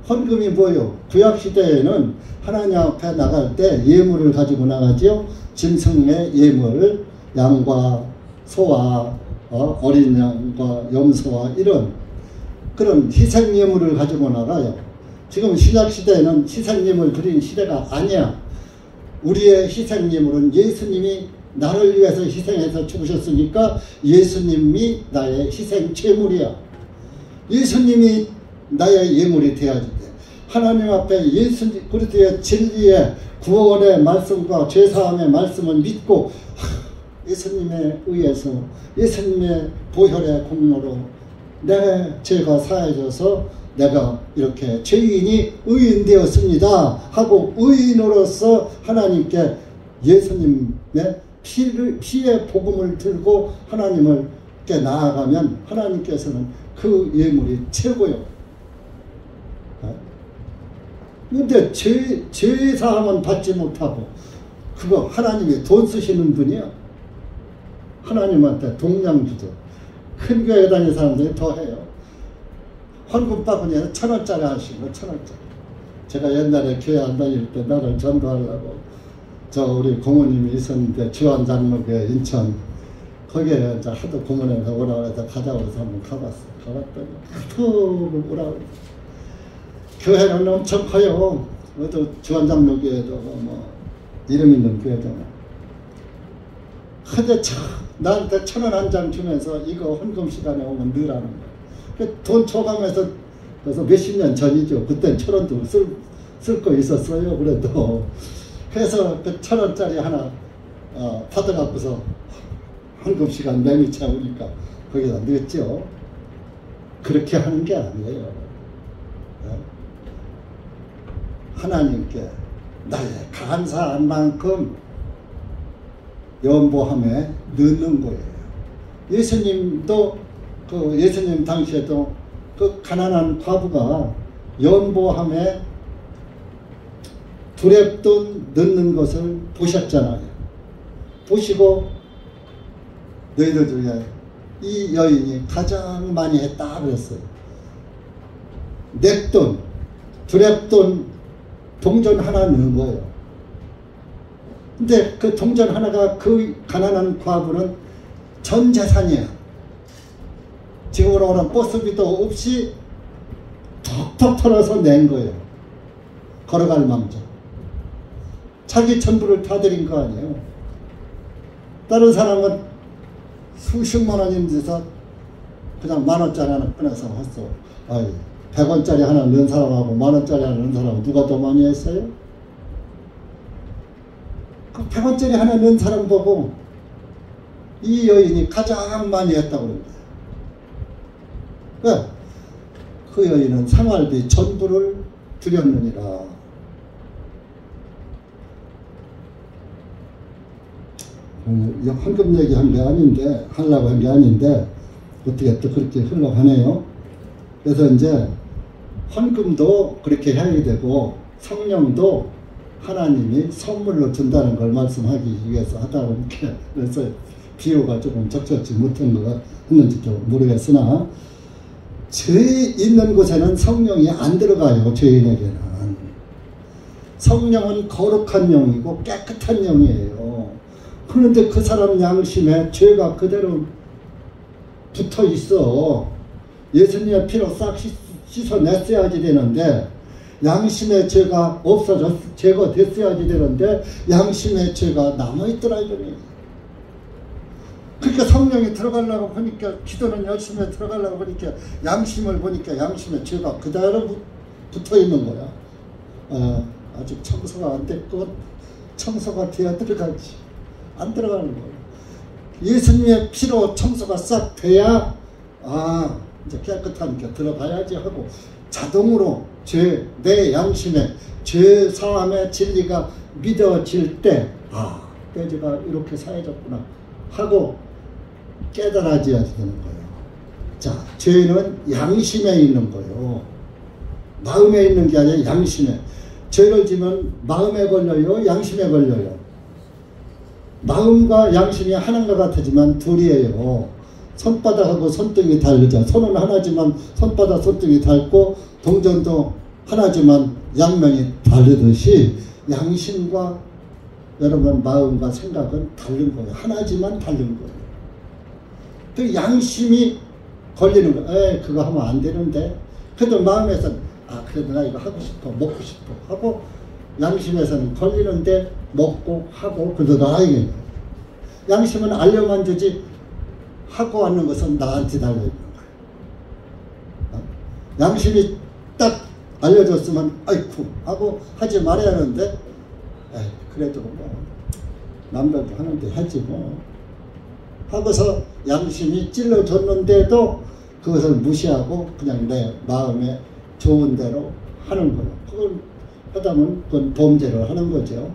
헌금이 뭐예요? 구약시대에는 하나님 앞에 나갈 때 예물을 가지고 나가지요. 짐승의 예물, 양과 소와 어린 양과 염소와 이런 그런 희생예물을 가지고 나가요. 지금 신약시대에는 희생예물 드리는 시대가 아니야. 우리의 희생예물은 예수님이 나를 위해서 희생해서 죽으셨으니까 예수님이 나의 희생제물이야. 예수님이 나의 예물이 돼야지 돼. 하나님 앞에 예수 그리스도의 진리의 구원의 말씀과 죄사함의 말씀을 믿고 예수님에 의해서, 예수님의 보혈의 공로로 내 죄가 사해져서 내가 이렇게 죄인이 의인 되었습니다 하고 의인으로서 하나님께 예수님의 피의 복음을 들고 하나님께 나아가면 하나님께서는 그 예물이 최고요. 근데 죄 사함은 받지 못하고, 그거 하나님이 돈 쓰시는 분이야. 하나님한테 동량주도. 큰 교회 다니는 사람들이 더 해요. 헌금 바구니에 1,000원짜리 하시고 1,000원짜리. 제가 옛날에 교회 안 다닐 때 나를 전도하려고 저 우리 고모님이 있었는데 주안장로교회 인천 거기에 이제 하도 고모님에서 오라고 해서 가자고 해서 한번 가봤어. 가봤더니 하도 오라고 해서 교회는 엄청 커요. 그래도 주안장로교회도 뭐 이름 있는 교회잖아. 근데 나한테 1,000원 한 장 주면서 이거 헌금 시간에 오면 넣으라는 거야. 돈 줘가면서 그래서 몇십 년 전이죠. 그땐 1,000원도 쓸 거 있었어요. 그래도 그래서 그 1,000원짜리 하나 받아갖고서 헌금 시간 매미 채우니까 거기다 넣었죠. 그렇게 하는 게 아니에요. 하나님께 나의 감사한 만큼 연보함에 넣는 거예요. 예수님도 예수님 당시에도 그 가난한 과부가 연보함에 두랩돈 넣는 것을 보셨잖아요. 보시고 너희들 중에 이 여인이 가장 많이 했다 그랬어요. 넥돈, 두랩돈 동전 하나 넣은 거예요. 근데 그 동전 하나가 그 가난한 과부는 전 재산이야. 지금으로 오는 버스비도 없이 톡톡 털어서 낸 거예요. 걸어갈 망정. 자기 전부를 다 드린 거 아니에요. 다른 사람은 수십만 원인데서 그냥 10,000원짜리 하나 꺼내서 했어. 아이, 100원짜리 하나 넣은 사람하고 10,000원짜리 하나 넣은 사람은 누가 더 많이 했어요? 그 100원짜리 하나 넣은 사람 보고 이 여인이 가장 많이 했다고 그런 거예요. 그 여인은 생활비 전부를 드렸느니라. 헌금 얘기한 게 아닌데, 하려고 한 게 아닌데, 어떻게 또 그렇게 흘러가네요. 그래서 이제, 헌금도 그렇게 해야 되고, 성령도 하나님이 선물로 준다는 걸 말씀하기 위해서 하다 보니까, 그래서 비유가 조금 적절치 못한 거 했는지도 모르겠으나, 죄 있는 곳에는 성령이 안 들어가요, 죄인에게는. 성령은 거룩한 영이고 깨끗한 영이에요. 그런데 그 사람 양심에 죄가 그대로 붙어 있어. 예수님의 피로 싹 씻어냈어야지 되는데, 양심의 죄가 제거됐어야지 되는데, 양심의 죄가 남아있더라, 이거니. 그러니까 성령이 들어가려고 보니까, 기도는 열심히 들어가려고 보니까, 양심을 보니까 양심의 죄가 그대로 붙어 있는 거야. 아직 청소가 안 됐고, 청소가 돼야 들어가지. 안 들어가는 거예요. 예수님의 피로 청소가 싹 돼야 이제 깨끗하니까 들어가야지 하고 자동으로 내 양심에 죄 사함의 진리가 믿어질 때 내가 이렇게 사해졌구나 하고 깨달아져야 되는 거예요. 자, 죄는 양심에 있는 거예요. 마음에 있는 게 아니라 양심에. 죄를 지면 마음에 걸려요, 양심에 걸려요. 마음과 양심이 하나가 같지만 둘이에요. 손바닥하고 손등이 다르죠. 손은 하나지만 손바닥 손등이 다르고 동전도 하나지만 양면이 다르듯이 양심과 여러분 마음과 생각은 다른 거예요. 하나지만 다른 거예요. 그 양심이 걸리는 거예요. 그거 하면 안 되는데. 그래도 마음에서는 그래도 나 이거 하고 싶어, 먹고 싶어 하고 양심에서는 걸리는데 먹고 하고 그래도 나에게 양심은 알려만 주지 하고 하는 것은 나한테 달려있는 거예요. 양심이 딱 알려줬으면 아이쿠 하고 하지 말아야 하는데 그래도 뭐 남들도 하는데 하지 뭐 하고서 양심이 찔러줬는데도 그것을 무시하고 그냥 내 마음에 좋은 대로 하는 거예요. 그걸 하다 보면 그건 범죄를 하는 거죠.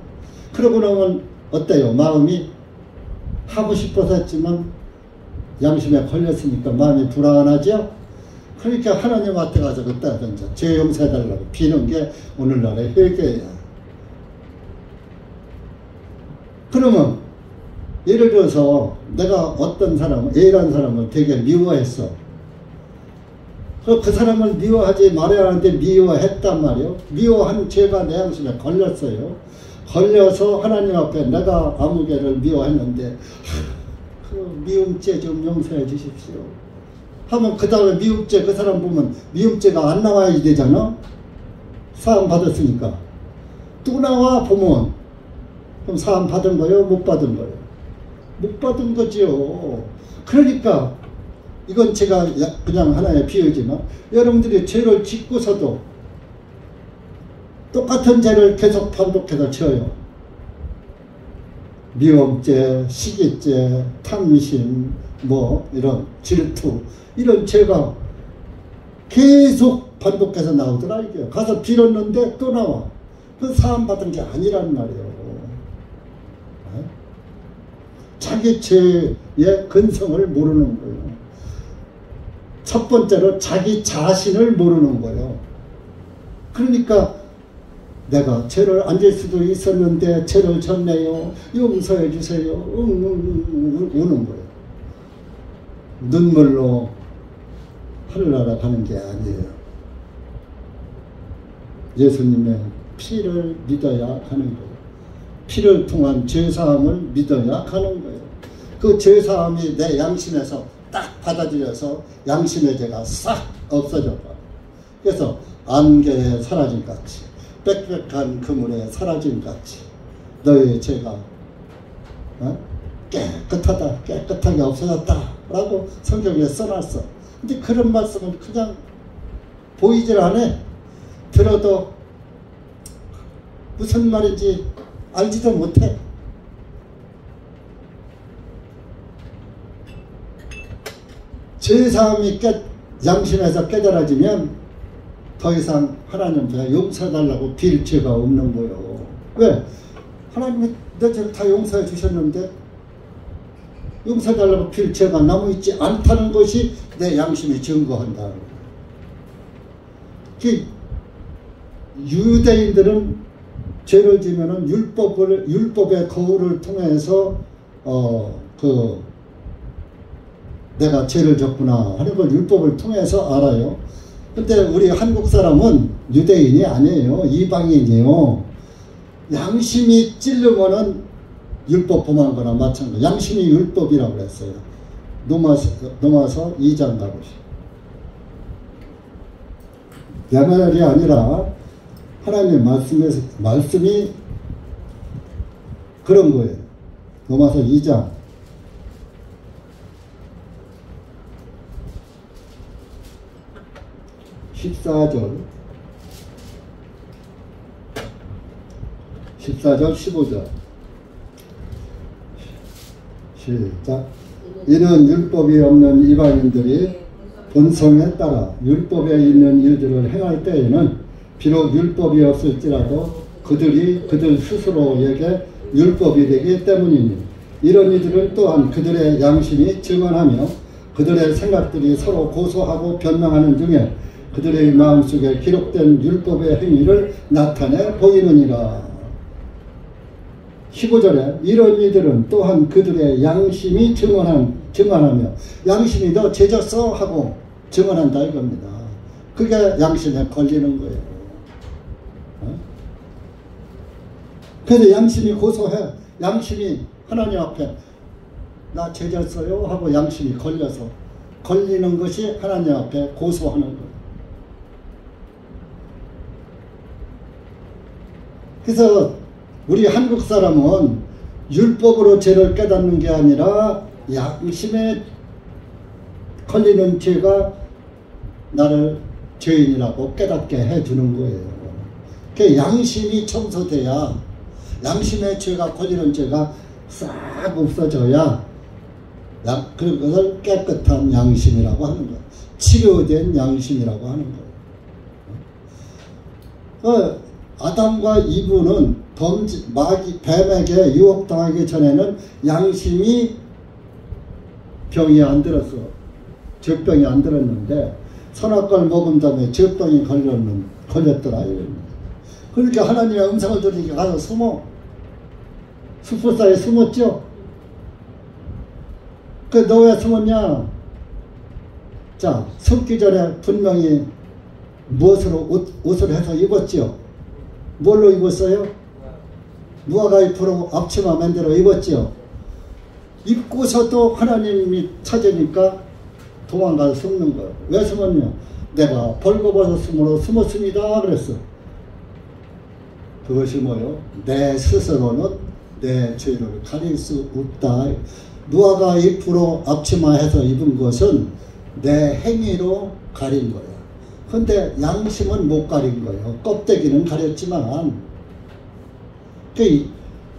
그러고 나면 어때요? 마음이 하고 싶어서 했지만 양심에 걸렸으니까 마음이 불안하죠? 그러니까 하나님한테 가서 그때 죄 용서해달라고 비는 게 오늘날의 회개예요. 그러면 예를 들어서 내가 어떤 사람, A라는 사람을 되게 미워했어. 그 사람을 미워하지 말아야 하는데 미워했단 말이요. 미워한 죄가 내 양심에 걸렸어요. 걸려서 하나님 앞에 내가 아무개를 미워했는데 그 미움죄 좀 용서해 주십시오 하면 그 다음에 미움죄 그 사람 보면 미움죄가 안 나와야 되잖아. 사함 받았으니까 또 나와 보면 그럼 사함 받은 거예요? 못 받은 거예요? 못 받은 거지요. 그러니까 이건 제가 그냥 하나의 비유지만 여러분들이 죄를 짓고서도 똑같은 죄를 계속 반복해서 지어요. 미움죄, 시기죄, 탐심, 뭐 이런 질투 이런 죄가 계속 반복해서 나오더라 이게. 가서 빌었는데 또 나와. 그 사함 받은 게 아니란 말이에요. 자기 죄의 근성을 모르는 거예요. 첫 번째로 자기 자신을 모르는 거예요. 그러니까 내가 죄를 안 질 수도 있었는데 죄를 졌네요. 용서해 주세요. 우는 거예요. 눈물로 하늘나라 가는 게 아니에요. 예수님의 피를 믿어야 하는 거예요. 피를 통한 죄사함을 믿어야 하는 거예요. 그 죄사함이 내 양심에서 딱 받아들여서 양심의 죄가 싹 없어져 봐. 그래서 안개에 사라진 같이 빽빽한 그물에 사라진 같이 너의 죄가 깨끗하다, 깨끗하게 없어졌다 라고 성경에 써놨어. 근데 그런 말씀은 그냥 보이질 않아. 들어도 무슨 말인지 알지도 못해. 죄사함이 양심에서 깨달아지면 더 이상 하나님 앞에 용서해달라고 빌 죄가 없는 거예요. 왜? 하나님이 내 죄를 다 용서해 주셨는데 용서해달라고 빌 죄가 남아있지 않다는 것이 내 양심이 증거한다. 유대인들은 죄를 지면은 율법의 거울을 통해서 내가 죄를 졌구나 하는 걸 율법을 통해서 알아요. 근데 우리 한국 사람은 유대인이 아니에요. 이방인이에요. 양심이 찔르면은 율법 범한 거나 마찬가지. 양심이 율법이라고 그랬어요. 넘어서 2장 가보시죠. 내 말이 아니라 하나님의 말씀이 그런 거예요. 넘어서 2장 14절 15절 시작. 이는 율법이 없는 이방인들이 본성에 따라 율법에 있는 일들을 행할 때에는 비록 율법이 없을지라도 그들이 그들 스스로에게 율법이 되기 때문이니 이런 이들은 또한 그들의 양심이 증언하며 그들의 생각들이 서로 고소하고 변명하는 중에 그들의 마음속에 기록된 율법의 행위를 나타내 보이느니라. 15절에 이런 이들은 또한 그들의 양심이 증언하며 양심이 너 죄졌어 하고 증언한다 이겁니다. 그게 양심에 걸리는 거예요. 그래서 양심이 고소해. 양심이 하나님 앞에 나 죄졌어요 하고 양심이 걸려서 걸리는 것이 하나님 앞에 고소하는 거예요. 그래서 우리 한국 사람은 율법으로 죄를 깨닫는 게 아니라 양심에 걸리는 죄가 나를 죄인이라고 깨닫게 해주는 거예요. 그 양심이 청소돼야 양심의 죄가 걸리는 죄가 싹 없어져야 그것을 깨끗한 양심이라고 하는 거예요. 치료된 양심이라고 하는 거예요. 아담과 이브는 뱀에게 유혹당하기 전에는 양심이 병이 안 들었어. 죄병이 안 들었는데 선악과를 먹은 다음에 죄병이 걸렸더라. 그러니까 하나님의 음성을 들으니까 가서 숨어. 숲을 사이에 숨었죠. 너 왜 숨었냐? 자, 숨기 전에 분명히 무엇으로 옷을 해서 입었지요? 뭘로 입었어요? 무화과 잎으로 앞치마 만들어 입었지요? 입고서도 하나님이 찾으니까 도망가서 숨는 거예요. 왜 숨었냐? 내가 벌거벗었으므로 숨었습니다 그랬어. 그것이 뭐요? 내 스스로는 내 죄를 가릴 수 없다. 무화과 잎으로 앞치마해서 입은 것은 내 행위로 가린 거야. 근데 양심은 못 가린 거예요. 껍데기는 가렸지만.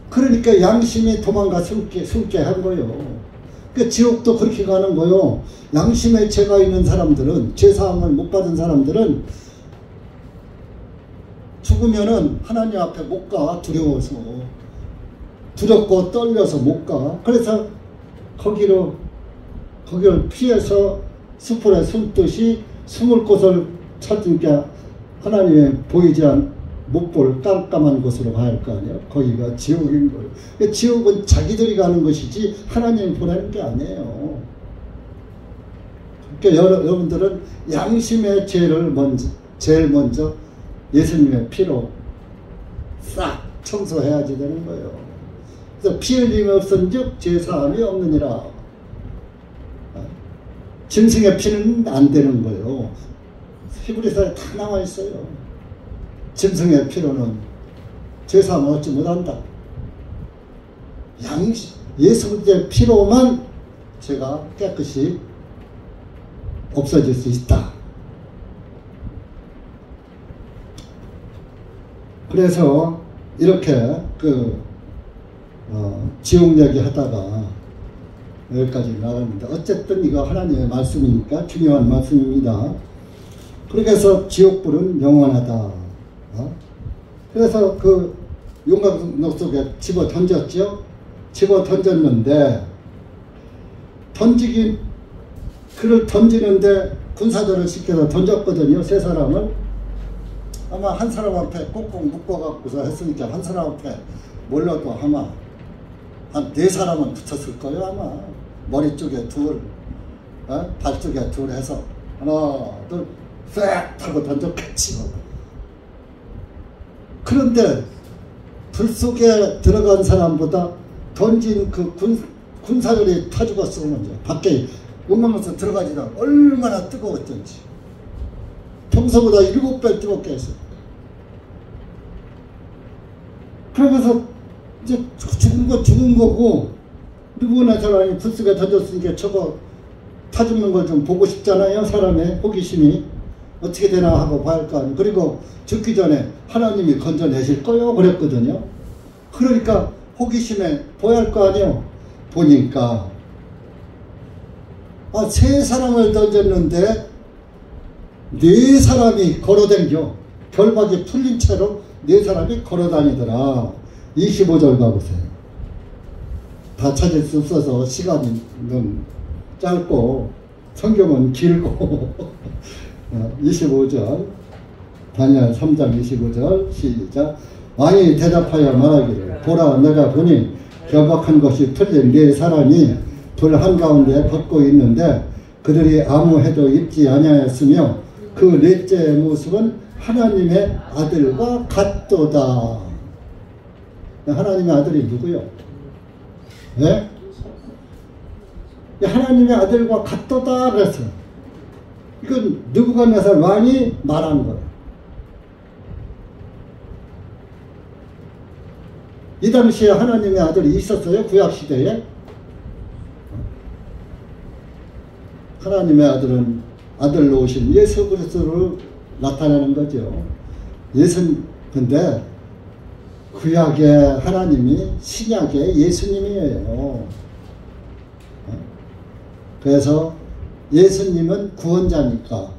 그러니까 양심이 도망가 숨게 한 거예요. 그 지옥도 그렇게 가는 거예요. 양심에 죄가 있는 사람들은, 죄사함을 못 받은 사람들은 죽으면은 하나님 앞에 못 가. 두려워서. 두렵고 떨려서 못 가. 그래서 거기를 피해서 수풀에 숨듯이 숨을 곳을 찾으니까 하나님의 보이지 못 볼 깜깜한 곳으로 가야 할 거 아니에요. 거기가 지옥인 거예요. 지옥은 자기들이 가는 것이지 하나님이 보내는 게 아니에요. 그러니까 여러분들은 양심의 죄를 제일 먼저 예수님의 피로 싹 청소해야지 되는 거예요. 그래서 피 흘림이 없은즉 죄사함이 없느니라. 짐승의 피는 안 되는 거예요. 히브리서에 다 나와 있어요. 짐승의 피로는 죄사함을 얻지 못한다. 예수의 피로만 죄가 깨끗이 없어질 수 있다. 그래서 이렇게 지옥 얘기 하다가 여기까지 나갑니다. 어쨌든 이거 하나님의 말씀이니까 중요한 말씀입니다. 그렇게 해서 지옥불은 영원하다. 그래서 그 용광로 속에 집어 던졌죠. 집어 던졌는데 그를 던지는데 군사들을 시켜서 던졌거든요. 세 사람을. 아마 한 사람한테 꼭꼭 묶어갖고서 했으니까 한 사람한테 몰라도 아마 한 4사람은 붙었을 거예요. 아마 머리 쪽에 둘, 발 쪽에 둘 해서 하나 둘 싹 하고 던졌겠지. 그런데 불 속에 들어간 사람보다 던진 그 군사들이 타 죽었어. 먼저 밖에 용광로에서 들어가지다 얼마나 뜨거웠던지. 평소보다 7배 뜨겁게 했어. 그러면서 이제 죽은 거고, 누구나 사람이 불 속에 던졌으니까 저거 타 죽는 걸 좀 보고 싶잖아요. 사람의 호기심이 어떻게 되나 하고 봐야 할 거 아니에요. 그리고 죽기 전에 하나님이 건져내실 거요 그랬거든요. 그러니까 호기심에 보야 할 거 아니에요. 보니까 3사람을 던졌는데 4사람이 걸어다녀. 결박이 풀린 채로 4사람이 걸어다니더라. 25절 가보세요. 다 찾을 수 없어서 시간은 짧고 성경은 길고 25절 다니엘 3장 25절 시작. 왕이 대답하여 말하기를 보라 내가 보니 결박한 것이 틀린 4사람이 불 한가운데 걷고 있는데 그들이 아무 해도 입지 아니하였으며 그 넷째의 모습은 하나님의 아들과 같도다. 하나님의 아들이 누구요? 네? 하나님의 아들과 같도다 그랬어요. 이건 느부갓네살 왕이 말한 거예요. 이 당시에 하나님의 아들이 있었어요? 구약시대에? 하나님의 아들은 아들로 오신 예수 그리스도를 나타내는 거죠. 근데 구약의 하나님이 신약의 예수님이에요. 그래서 예수님은 구원자니까,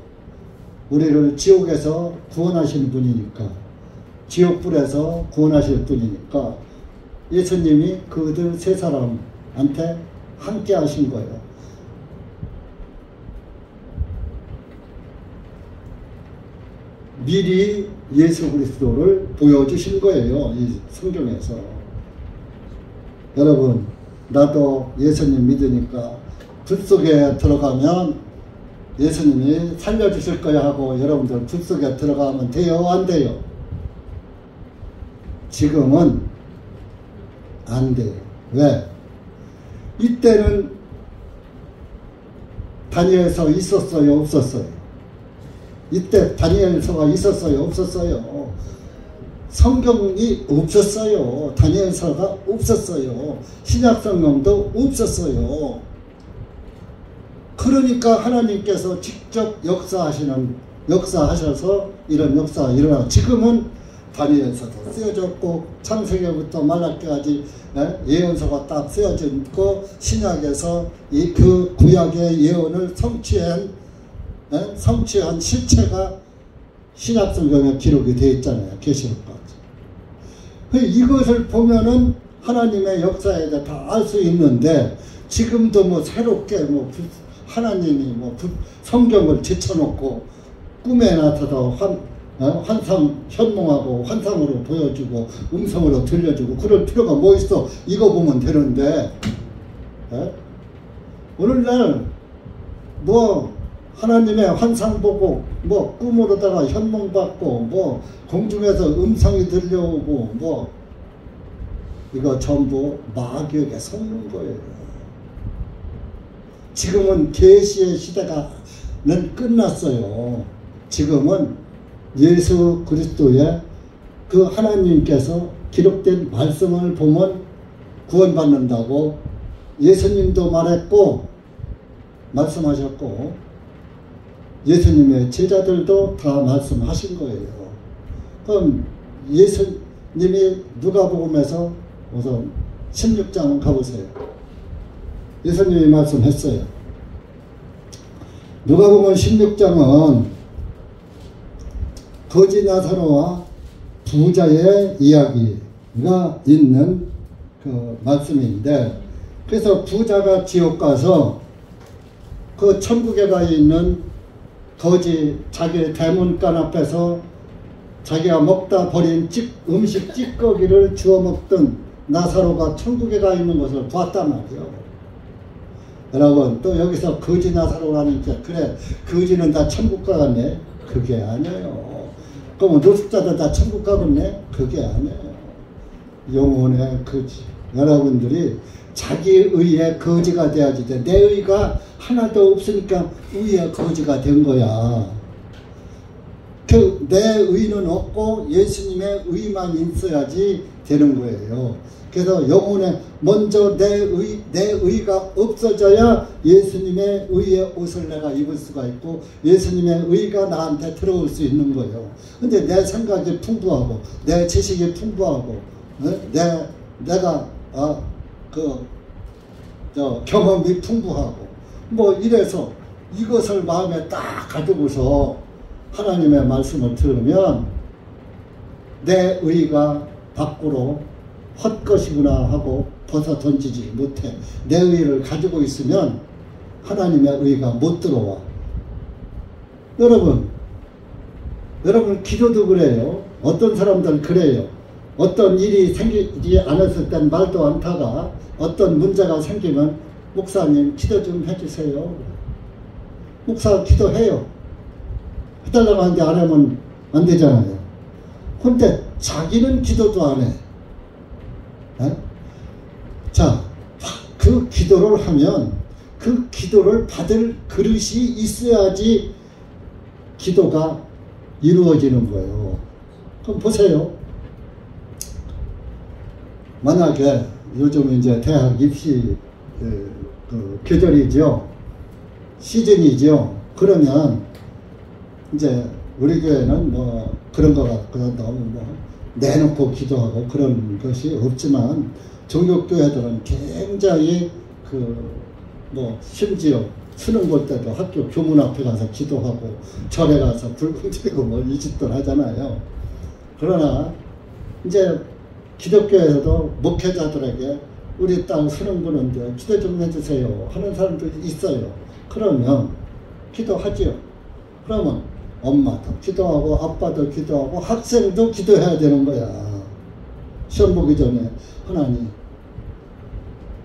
우리를 지옥에서 구원하신 분이니까, 지옥불에서 구원하실 분이니까 예수님이 그들 3사람한테 함께 하신 거예요. 미리 예수 그리스도를 보여주신 거예요. 이 성경에서. 여러분, 나도 예수님 믿으니까 불 속에 들어가면 예수님이 살려주실 거야 하고 여러분들 붓 속에 들어가면 돼요? 안 돼요? 지금은 안 돼요. 왜? 이때는 다니엘서 있었어요? 없었어요? 이때 다니엘서가 있었어요? 없었어요? 성경이 없었어요. 다니엘서가 없었어요. 신약성경도 없었어요. 그러니까 하나님께서 직접 역사하셔서 이런 역사가 일어나. 지금은 다니엘서도 쓰여졌고 창세기부터 말라기까지 예언서가 딱 쓰여졌고 신약에서 그 구약의 예언을 성취한 실체가 신약성경에 기록이 되어 있잖아요. 계시록까지. 이것을 보면은 하나님의 역사에 대해 다 알 수 있는데 지금도 뭐 새롭게 뭐 하나님이 뭐 성경을 제쳐놓고 꿈에 나타나서 환상 현몽하고 환상으로 보여주고 음성으로 들려주고 그럴 필요가 뭐 있어? 이거 보면 되는데 오늘날 뭐 하나님의 환상 보고 뭐 꿈으로다가 현몽 받고 뭐 공중에서 음성이 들려오고 뭐 이거 전부 마귀에게 속는 거예요. 지금은 계시의 시대가는 끝났어요. 지금은 예수 그리스도의 그 하나님께서 기록된 말씀을 보면 구원받는다고 예수님도 말씀하셨고 예수님의 제자들도 다 말씀하신 거예요. 그럼 예수님이 누가복음에서 우선 16장 가보세요. 예수님이 말씀했어요. 누가복음 16장은 거지 나사로와 부자의 이야기가 있는 그 말씀인데, 그래서 부자가 지옥 가서 그 천국에 가 있는 거지 자기 대문간 앞에서 자기가 먹다 버린 음식 찌꺼기를 주워 먹던 나사로가 천국에 가 있는 것을 봤단 말이에요. 여러분, 또 여기서 거지 나사로라니까 그래 거지는 다 천국 가겠네? 그게 아니에요. 그럼 노숙자들 다 천국 가겠네? 그게 아니에요. 영혼의 거지. 여러분들이 자기 의의 거지가 돼야지 돼. 내 의가 하나도 없으니까 의의 거지가 된 거야. 내 의는 없고 예수님의 의만 있어야지 되는 거예요. 그래서 영혼에 먼저 내 의가 없어져야 예수님의 의의 옷을 내가 입을 수가 있고 예수님의 의가 나한테 들어올 수 있는 거예요. 근데 내 생각이 풍부하고 내 지식이 풍부하고 내가 경험이 풍부하고 뭐 이래서 이것을 마음에 딱 가지고서 하나님의 말씀을 들으면 내 의가 밖으로 헛것이구나 하고 벗어 던지지 못해. 내 의를 가지고 있으면 하나님의 의가 못 들어와. 여러분 기도도 그래요. 어떤 사람들은 그래요. 어떤 일이 생기지 않았을 땐 말도 않다가 어떤 문제가 생기면 목사님 기도 좀 해주세요. 목사 기도해요. 해달라고 하는데 안 하면 안 되잖아요. 근데 자기는 기도도 안 해. 자, 그 기도를 하면 그 기도를 받을 그릇이 있어야지 기도가 이루어지는 거예요. 그럼 보세요. 만약에 요즘 이제 대학 입시 계절이죠. 시즌이죠. 그러면 이제 우리 교회는 뭐 그런 거 갖고 너무 뭐 내놓고 기도하고 그런 것이 없지만 종교교회들은 굉장히 뭐 심지어 수능 볼 때도 학교 교문 앞에 가서 기도하고 절에 가서 불 붙이고 뭐 이 짓들 하잖아요. 그러나 이제 기독교에서도 목회자들에게 우리 딸 수능 보는데 기도 좀 해주세요 하는 사람들이 있어요. 그러면 기도하지요. 그러면 엄마도 기도하고 아빠도 기도하고 학생도 기도해야 되는 거야. 시험 보기 전에 하나님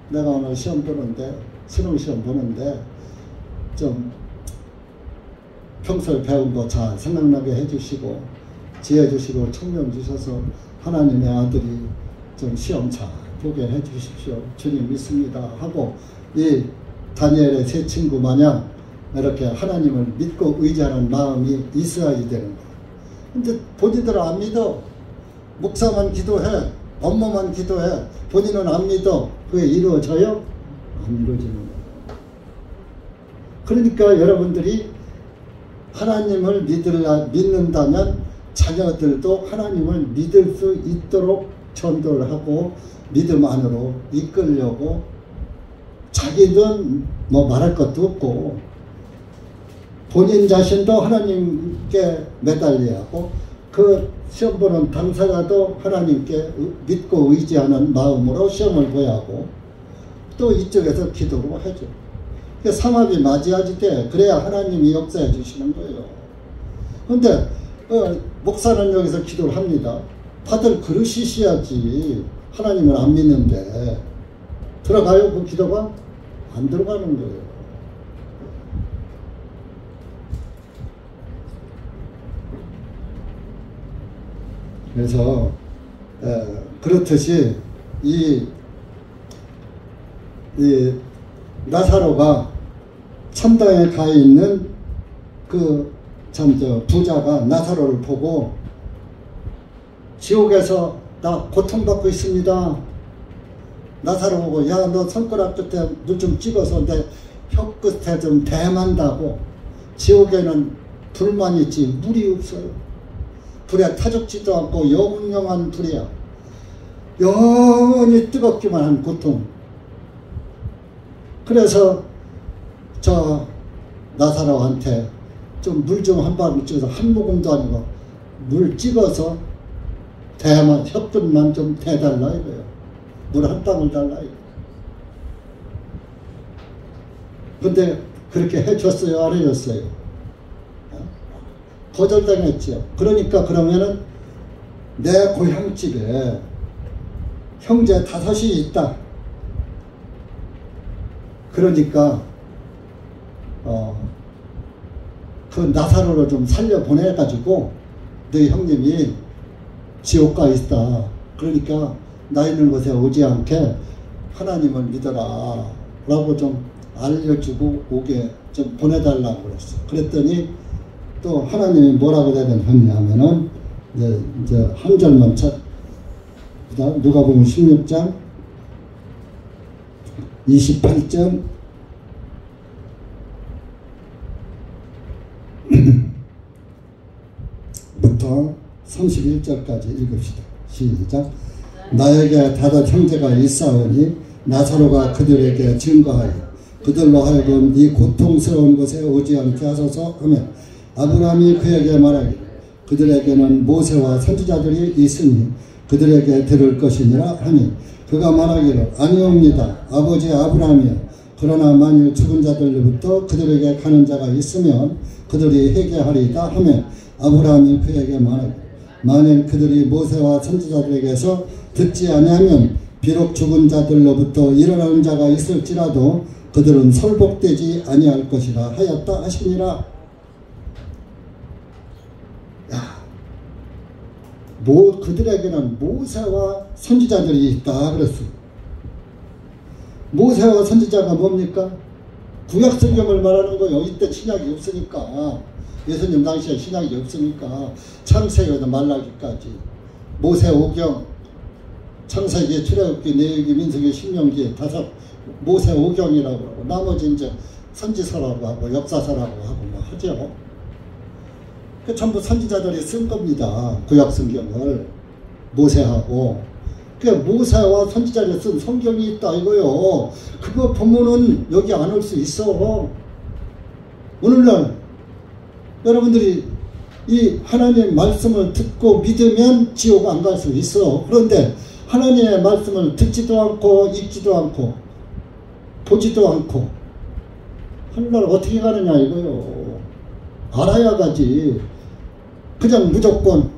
내가 오늘 시험 보는데 수능 시험 보는데 좀 평소에 배운 거 잘 생각나게 해주시고 지혜 주시고 청명 주셔서 하나님의 아들이 좀 시험 잘 보게 해주십시오. 주님 믿습니다 하고 이 다니엘의 세 친구 마냥 이렇게 하나님을 믿고 의지하는 마음이 있어야지 되는 거야. 근데 본인들은 안 믿어. 목사만 기도해, 업무만 기도해, 본인은 안 믿어. 그게 이루어져요? 안 이루어지는 거야. 그러니까 여러분들이 하나님을 믿는다면 자녀들도 하나님을 믿을 수 있도록 전도를 하고 믿음 안으로 이끌려고, 자기는 뭐 말할 것도 없고 본인 자신도 하나님께 매달려야 하고 그 시험 보는 당사자도 하나님께 믿고 의지하는 마음으로 시험을 보야 하고 또 이쪽에서 기도를 해줘. 삼합이 맞이하지 돼. 그래야 하나님이 역사해 주시는 거예요. 근데 목사는 여기서 기도를 합니다. 다들 그러시셔야지. 하나님을 안 믿는데 들어가요? 그 기도가? 안 들어가는 거예요. 그래서 그렇듯이 이 나사로가 천당에 가 있는 그 부자가 나사로를 보고 지옥에서 나 고통받고 있습니다. 나사로 보고 야 너 손가락 끝에 물 좀 찍어서 내 혀 끝에 좀 대만다고. 지옥에는 불만 있지 물이 없어요. 불에 타죽지도 않고 영영한 불이야. 영원히 뜨겁기만 한 고통. 그래서 저 나사로한테 좀 물 좀 한 방울 찍어서 한 모금도 아니고 물 찍어서 대만 혀끝만 좀 대달라 이거예요. 물 한 방울 달라 이거예요. 근데 그렇게 해줬어요? 안 해줬어요? 거절당했죠. 그러니까 그러면은 내 고향집에 형제 5이 있다. 그러니까 그 나사로를 좀 살려 보내가지고 너희 형님이 지옥가 있다. 그러니까 나 있는 곳에 오지 않게 하나님을 믿어라 라고 좀 알려주고 오게 좀 보내달라고 그랬어. 그랬더니 또 하나님이 뭐라고 대답했냐면은 이제 한 절만 그다음 누가복음 16장 28절 부터 31절까지 읽읍시다. 시작. 나에게 다섯 형제가 있사오니 나사로가 그들에게 증거하여 그들로 하여금 이 고통스러운 곳에 오지 않게 하소서 하며 아브라함이 그에게 말하기를 그들에게는 모세와 선지자들이 있으니 그들에게 들을 것이니라 하니 그가 말하기를 아니옵니다. 아버지 아브라함이여 그러나 만일 죽은 자들로부터 그들에게 가는 자가 있으면 그들이 회개하리이다 하며 아브라함이 그에게 말하기를 만일 그들이 모세와 선지자들에게서 듣지 아니하면 비록 죽은 자들로부터 일어나는 자가 있을지라도 그들은 설복되지 아니할 것이라 하였다 하시니라. 그들에게는 모세와 선지자들이 있다 그랬어요. 모세와 선지자가 뭡니까? 구약 성경을 말하는 거예요. 이때 신약이 없으니까. 예수님 당시에 신약이 없으니까 창세기부터 말라기까지 모세 오경, 창세기, 출애굽기, 레위기, 민수기, 신명기 다섯 모세 오경이라고 하고 나머지 이제 선지서라고 하고 역사서라고 하고 뭐 하죠. 그 전부 선지자들이 쓴 겁니다. 구약 성경을 모세하고. 그 모세와 선지자들이 쓴 성경이 있다 이거요. 그거 보면은 여기 안 올 수 있어. 오늘날 여러분들이 이 하나님의 말씀을 듣고 믿으면 지옥 안 갈 수 있어. 그런데 하나님의 말씀을 듣지도 않고 읽지도 않고 보지도 않고 하늘날 어떻게 가느냐 이거요. 알아야 가지. 그냥 무조건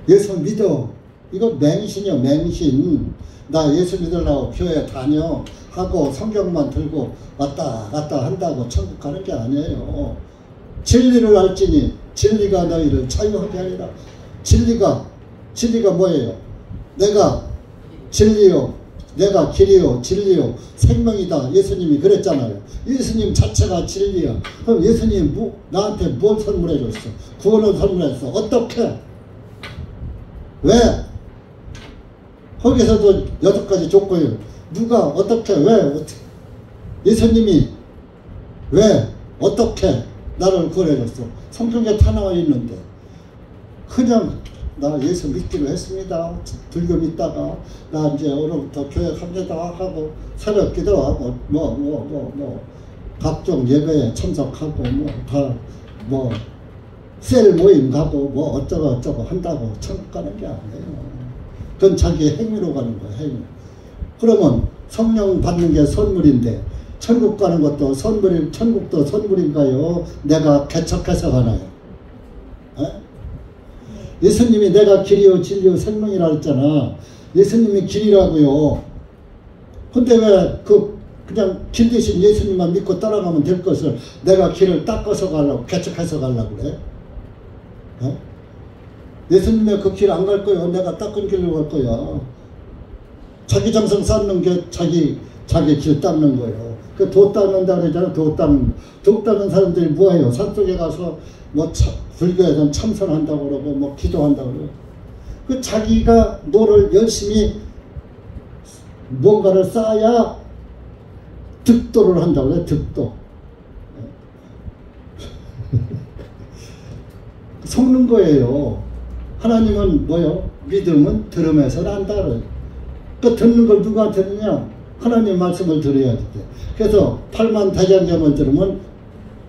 예수 믿어. 이거 맹신이야 맹신. 나 예수 믿으려고 교회 다녀 하고 성경만 들고 왔다 갔다 한다고 천국 가는 게 아니에요. 진리를 알지니 진리가 너희를 자유하게 하리라. 진리가 뭐예요? 내가 진리요, 내가 길이요, 진리요, 생명이다. 예수님이 그랬잖아요. 예수님 자체가 진리야. 그럼 예수님이 나한테 뭘 선물해 줬어? 구원을 선물했어. 어떻게? 왜? 거기서도 6가지 조건이에요. 누가 어떻게 왜 어떻게? 예수님이 왜 어떻게 나를 구원해줬어? 성경에 다 나와 있는데 그냥 나 예수 믿기로 했습니다. 불교 믿다가 나 이제 오늘부터 교회 갑니다 하고 새벽 기도하고 각종 예배에 참석하고 셀 모임 가고 어쩌고 한다고 천국 가는 게 아니에요. 그건 자기 행위로 가는 거야, 행위. 그러면 성령 받는 게 선물인데 천국 가는 것도 천국도 선물인가요? 내가 개척해서 가나요? 에? 예수님이 내가 길이요 진리요 생명이라 했잖아. 예수님이 길이라고요. 근데 왜 그냥 길 대신 예수님만 믿고 따라가면 될 것을 내가 길을 닦아서 가려고 개척해서 가려고 그래? 에? 예수님의 그 길 안 갈 거야. 내가 닦은 길로 갈 거야. 자기 정성 쌓는 게 자기 길 닦는 거예요. 그 도 닦는다 그러잖아. 도 닦는 사람들이 뭐해요? 산속에 가서 불교에선 참선한다고 그러고 기도한다고 그러고 그 자기가 뭐를 열심히 뭔가를 쌓아야 득도를 한다고 그래. 득도. 속는 거예요. 하나님은 뭐요? 믿음은 들음에서 난다. 그 듣는 걸 누가 듣느냐? 하나님 말씀을 들어야 돼. 그래서 8만 대장경을 들으면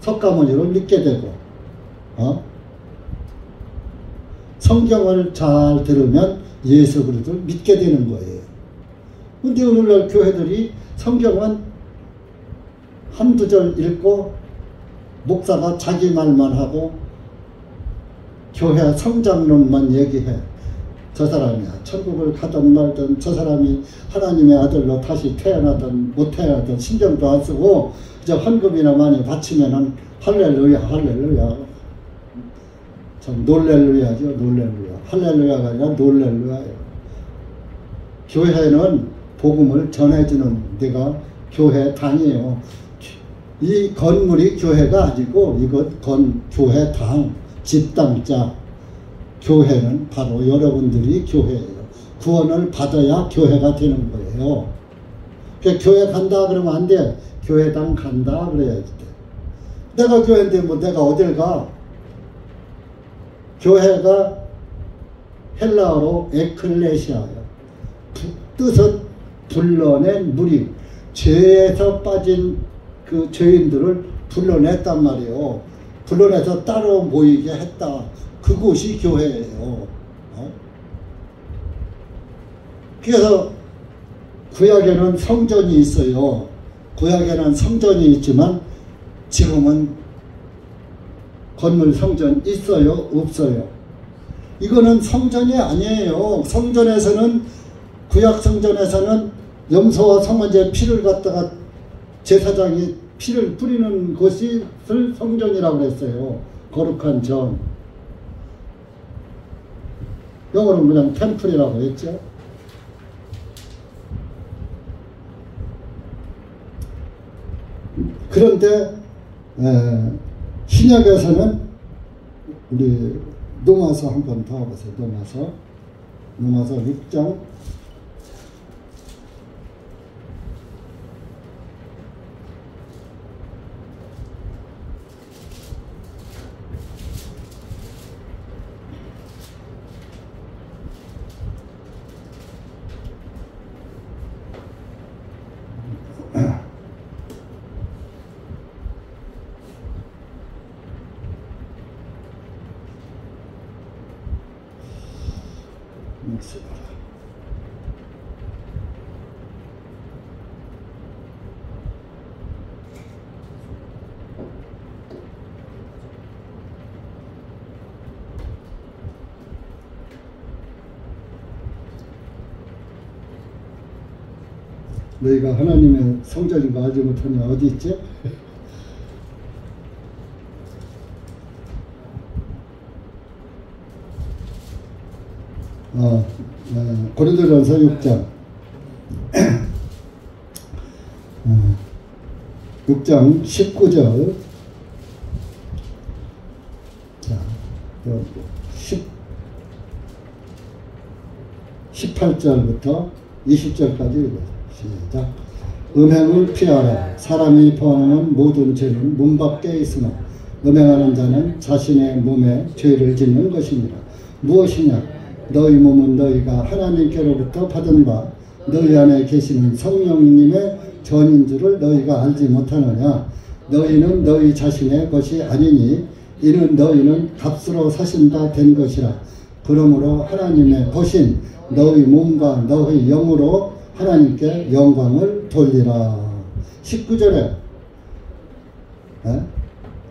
석가모니를 믿게 되고, 성경을 잘 들으면 예수 그리스도를 믿게 되는 거예요. 근데 오늘날 교회들이 성경은 한두 절 읽고 목사가 자기 말만 하고 교회 성장론만 얘기해. 저 사람이야 천국을 가든 말든 저 사람이 하나님의 아들로 다시 태어나든 못 태어나든 신경도 안 쓰고 이제 헌금이나 많이 바치면은 할렐루야 할렐루야. 참 놀렐루야죠. 놀렐루야. 할렐루야가 아니라 놀렐루야예요. 교회는 복음을 전해주는 데가 교회당이에요. 이 건물이 교회가 아니고 이것 교회당, 집당자. 교회는 바로 여러분들이 교회예요. 구원을 받아야 교회가 되는 거예요. 그러니까 교회 간다 그러면 안 돼. 교회당 간다 그래야지 돼. 내가 교회인데 내가 어딜 가? 교회가 헬라어로 에클레시아예요. 뜻은 불러낸 무리. 죄에서 빠진 그 죄인들을 불러냈단 말이에요. 불러내서 따로 모이게 했다. 그곳이 교회예요. 그래서 구약에는 성전이 있어요. 구약에는 성전이 있지만 지금은 건물 성전 있어요? 없어요? 이거는 성전이 아니에요. 성전에서는 구약 성전에서는 염소와 성화제 피를 갖다가 제사장이 피를 뿌리는 곳이 성전이라고 했어요. 거룩한 전. 영어로는 그냥 템플이라고 했죠. 그런데 신약에서는 우리 로마서 한 번 더 보세요. 로마서 6장 너희가 하나님의 성전인 거 알지 못하냐 어디 있지? 고린도전서 6장 6장 19절 자, 18절부터 20절까지 읽어요. 시작. 음행을 피하라. 사람이 범하는 모든 죄는 문 밖에 있으나 음행하는 자는 자신의 몸에 죄를 짓는 것입니다. 무엇이냐? 너희 몸은 너희가 하나님께로부터 받은 바 너희 안에 계시는 성령님의 전인 줄을 너희가 알지 못하느냐? 너희는 너희 자신의 것이 아니니 이는 너희는 값으로 사신 바 된 것이라. 그러므로 하나님의 것인 너희 몸과 너희 영으로 하나님께 영광을 돌리라. 19절에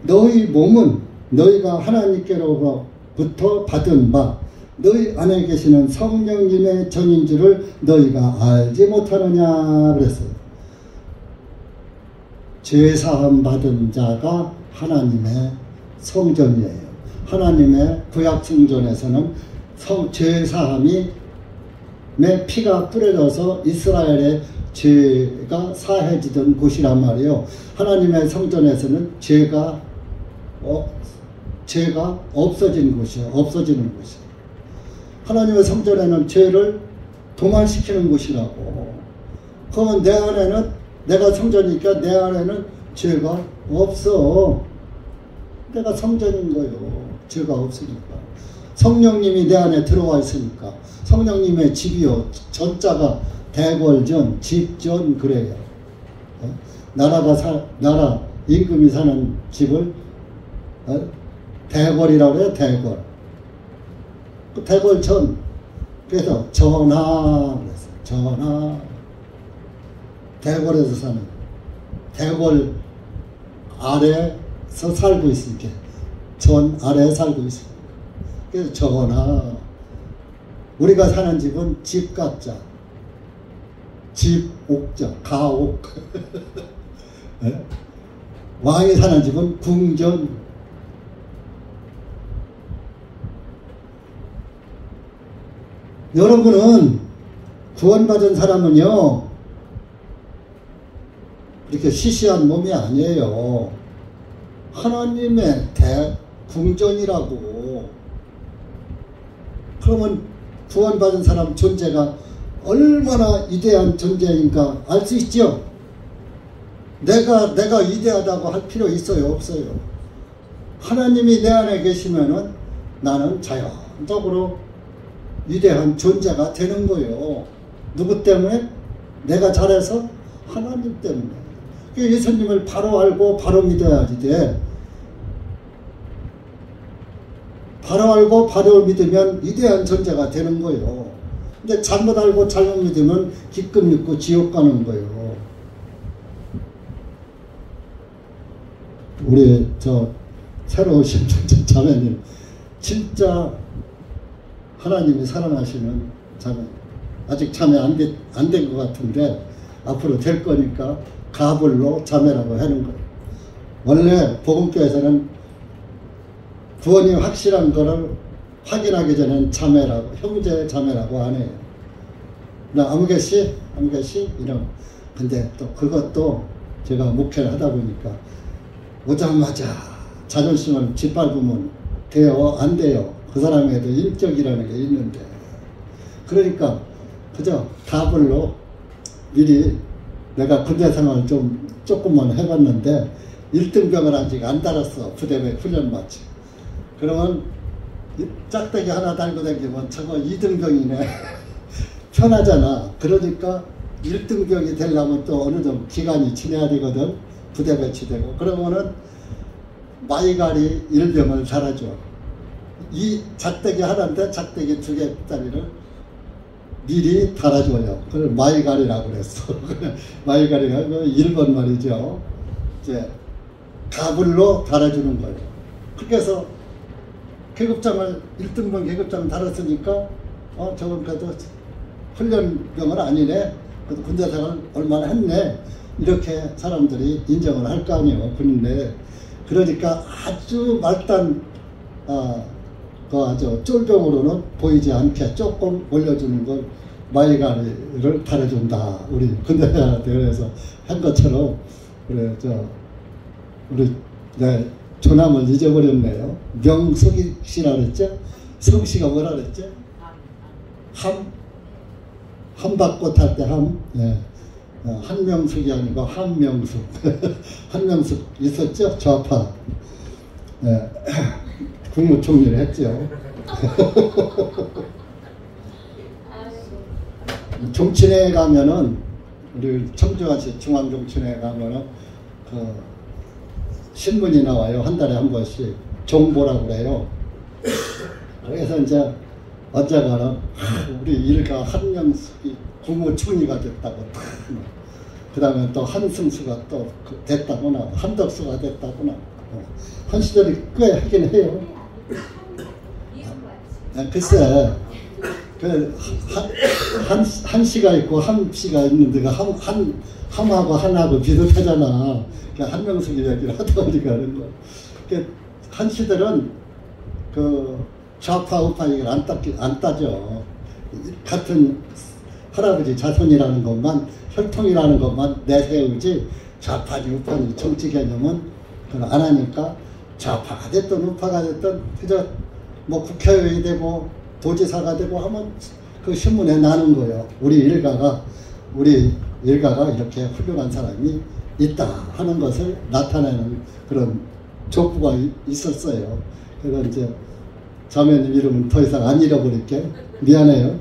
너희 몸은 너희가 하나님께로부터 받은 바 너희 안에 계시는 성령님의 전인 줄을 너희가 알지 못하느냐 그랬어요. 죄사함 받은 자가 하나님의 성전이에요. 하나님의 구약 성전에서는 죄사함이 내 피가 뿌려져서 이스라엘의 죄가 사해지던 곳이란 말이에요. 하나님의 성전에서는 죄가 없어진 곳이에요. 없어지는 곳이에요. 하나님의 성전에는 죄를 도말시키는 곳이라고. 그러면 내 안에는 내가 성전이니까 내 안에는 죄가 없어. 내가 성전인 거예요. 죄가 없으니까. 성령님이 내 안에 들어와 있으니까. 성령님의 집이요. 전자가 대궐전, 집전 그래요. 나라 임금이 사는 집을 대궐이라고 해요. 대궐. 그 대궐전. 그래서 전하 그랬어요. 전하. 대궐에서 사는 대궐 아래서 살고 있으니까 전 아래에 살고 있습니다. 그래서 전하. 우리가 사는 집은 집가자, 집옥자, 가옥. 왕이 사는 집은 궁전. 여러분은 구원받은 사람은요 이렇게 시시한 몸이 아니에요. 하나님의 대궁전이라고. 그러면 구원받은 사람 존재가 얼마나 위대한 존재인가 알 수 있죠? 내가 위대하다고 할 필요 있어요? 없어요? 하나님이 내 안에 계시면은 나는 자연적으로 위대한 존재가 되는 거예요. 누구 때문에? 내가 잘해서? 하나님 때문에. 예수님을 바로 알고 바로 믿어야지 돼. 바로 알고 바로 믿으면 위대한 존재가 되는 거예요. 근데 잘못 알고 잘못 믿으면 기껏 믿고 지옥 가는 거예요. 우리 새로 오신 자매님 진짜 하나님이 사랑하시는 자매. 아직 자매 안 된 것 같은데 앞으로 될 거니까 가불로 자매라고 하는 거예요. 원래 복음교회에서는 구원이 확실한 거를 확인하기 전엔 자매라고, 형제 자매라고 안 해요. 나 아무개씨 이런. 근데 또 그것도 제가 목회를 하다 보니까 오자마자 자존심을 짓밟으면 돼요? 안 돼요? 그 사람에도 인격이라는 게 있는데. 그러니까 그저 가불로 미리 내가 군대 생활 조금만 해봤는데 1등병을 아직 안 달았어. 부대에 훈련 마치. 그러면 짝대기 하나 달고 다니면 저거 2등병이네. 편하잖아. 그러니까 1등병이 되려면 또 어느 정도 기간이 지내야 되거든. 부대 배치되고. 그러면은 마이가리 1병을 달아줘. 이 짝대기 하나인데 짝대기 2개짜리를 미리 달아줘요. 그걸 마이가리라고 그랬어. 마이가리가 1번 말이죠. 이제 가불로 달아주는 거예요. 그렇게 해서 계급장을 1등병 계급장을 달았으니까 저건 그래도 훈련병은 아니네. 그래도 군대 생활 얼마나 했네. 이렇게 사람들이 인정을 할 거 아니에요. 군인데. 그러니까 아주 말단 그 아주 쫄병으로는 보이지 않게 조금 올려주는 걸 마이가리를 달아준다. 우리 군대가 대회에서 한 것처럼 그래 우리 조남을 잊어버렸네요. 명석이 씨라 그랬죠? 성씨가 뭐라 그랬죠? 함박꽃 할 때 예. 한명숙이 아니고 한명숙. 한명숙 있었죠? 좌파. 예. 국무총리를 했죠. 종친회에 가면은, 우리 청주시 중앙종친회에 가면은 그 신문이 나와요. 한 달에 한 번씩. 종보라고 그래요. 그래서 이제 어쩌면은 우리 일가 한명숙이 국무총리가 됐다고, 그 다음에 또 한승수가 또 됐다거나, 한덕수가 됐다거나, 한 시절이 꽤 하긴 해요. 글쎄, 한씨가 있고 한씨가 있는데가 함하고 한하고 비슷하잖아. 한명숙이 얘기를 하다 보니까 그런 거. 한씨들은 그 좌파 우파 얘기를 안 따져. 같은 할아버지 자손이라는 것만, 혈통이라는 것만 내세우지, 좌파니 우파니 정치 개념은 그걸 안 하니까, 좌파가 됐든 우파가 됐든 그저 뭐 국회의원이 되고 도지사가 되고 하면 그 신문에 나는 거예요. 우리 일가가 이렇게 훌륭한 사람이 있다 하는 것을 나타내는 그런 족보가 있었어요. 그래서 이제 자매님 이름은 더 이상 안 잃어버릴게. 미안해요.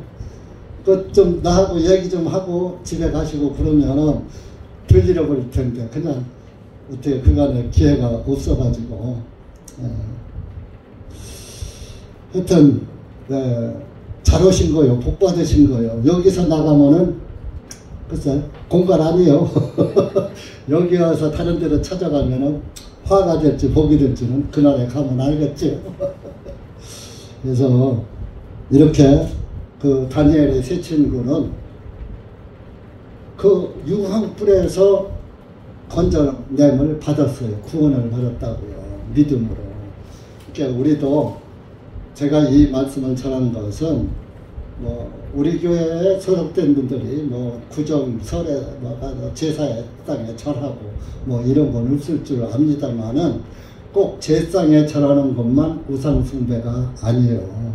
그 좀 나하고 얘기 좀 하고 집에 가시고 그러면은 덜 잃어버릴 텐데, 그냥 어떻게 그간에 기회가 없어가지고. 하여튼 잘 오신 거요. 복 받으신 거요. 여기서 나가면은 글쎄 공간 아니에요. 여기 와서 다른 데로 찾아가면은 화가 될지 복이 될지는 그날에 가면 알겠죠. 그래서 이렇게 그 다니엘의 세 친구는 그 유황불에서 건져냄을 받았어요. 구원을 받았다고요. 믿음으로. 그러니까 우리도, 제가 이 말씀을 전한 것은 뭐 우리 교회에 소속된 분들이 뭐 구정, 설에 뭐 제사에 땅에 절하고 뭐 이런 건 없을 줄 압니다만은 꼭 제상에 절하는 것만 우상숭배가 아니에요.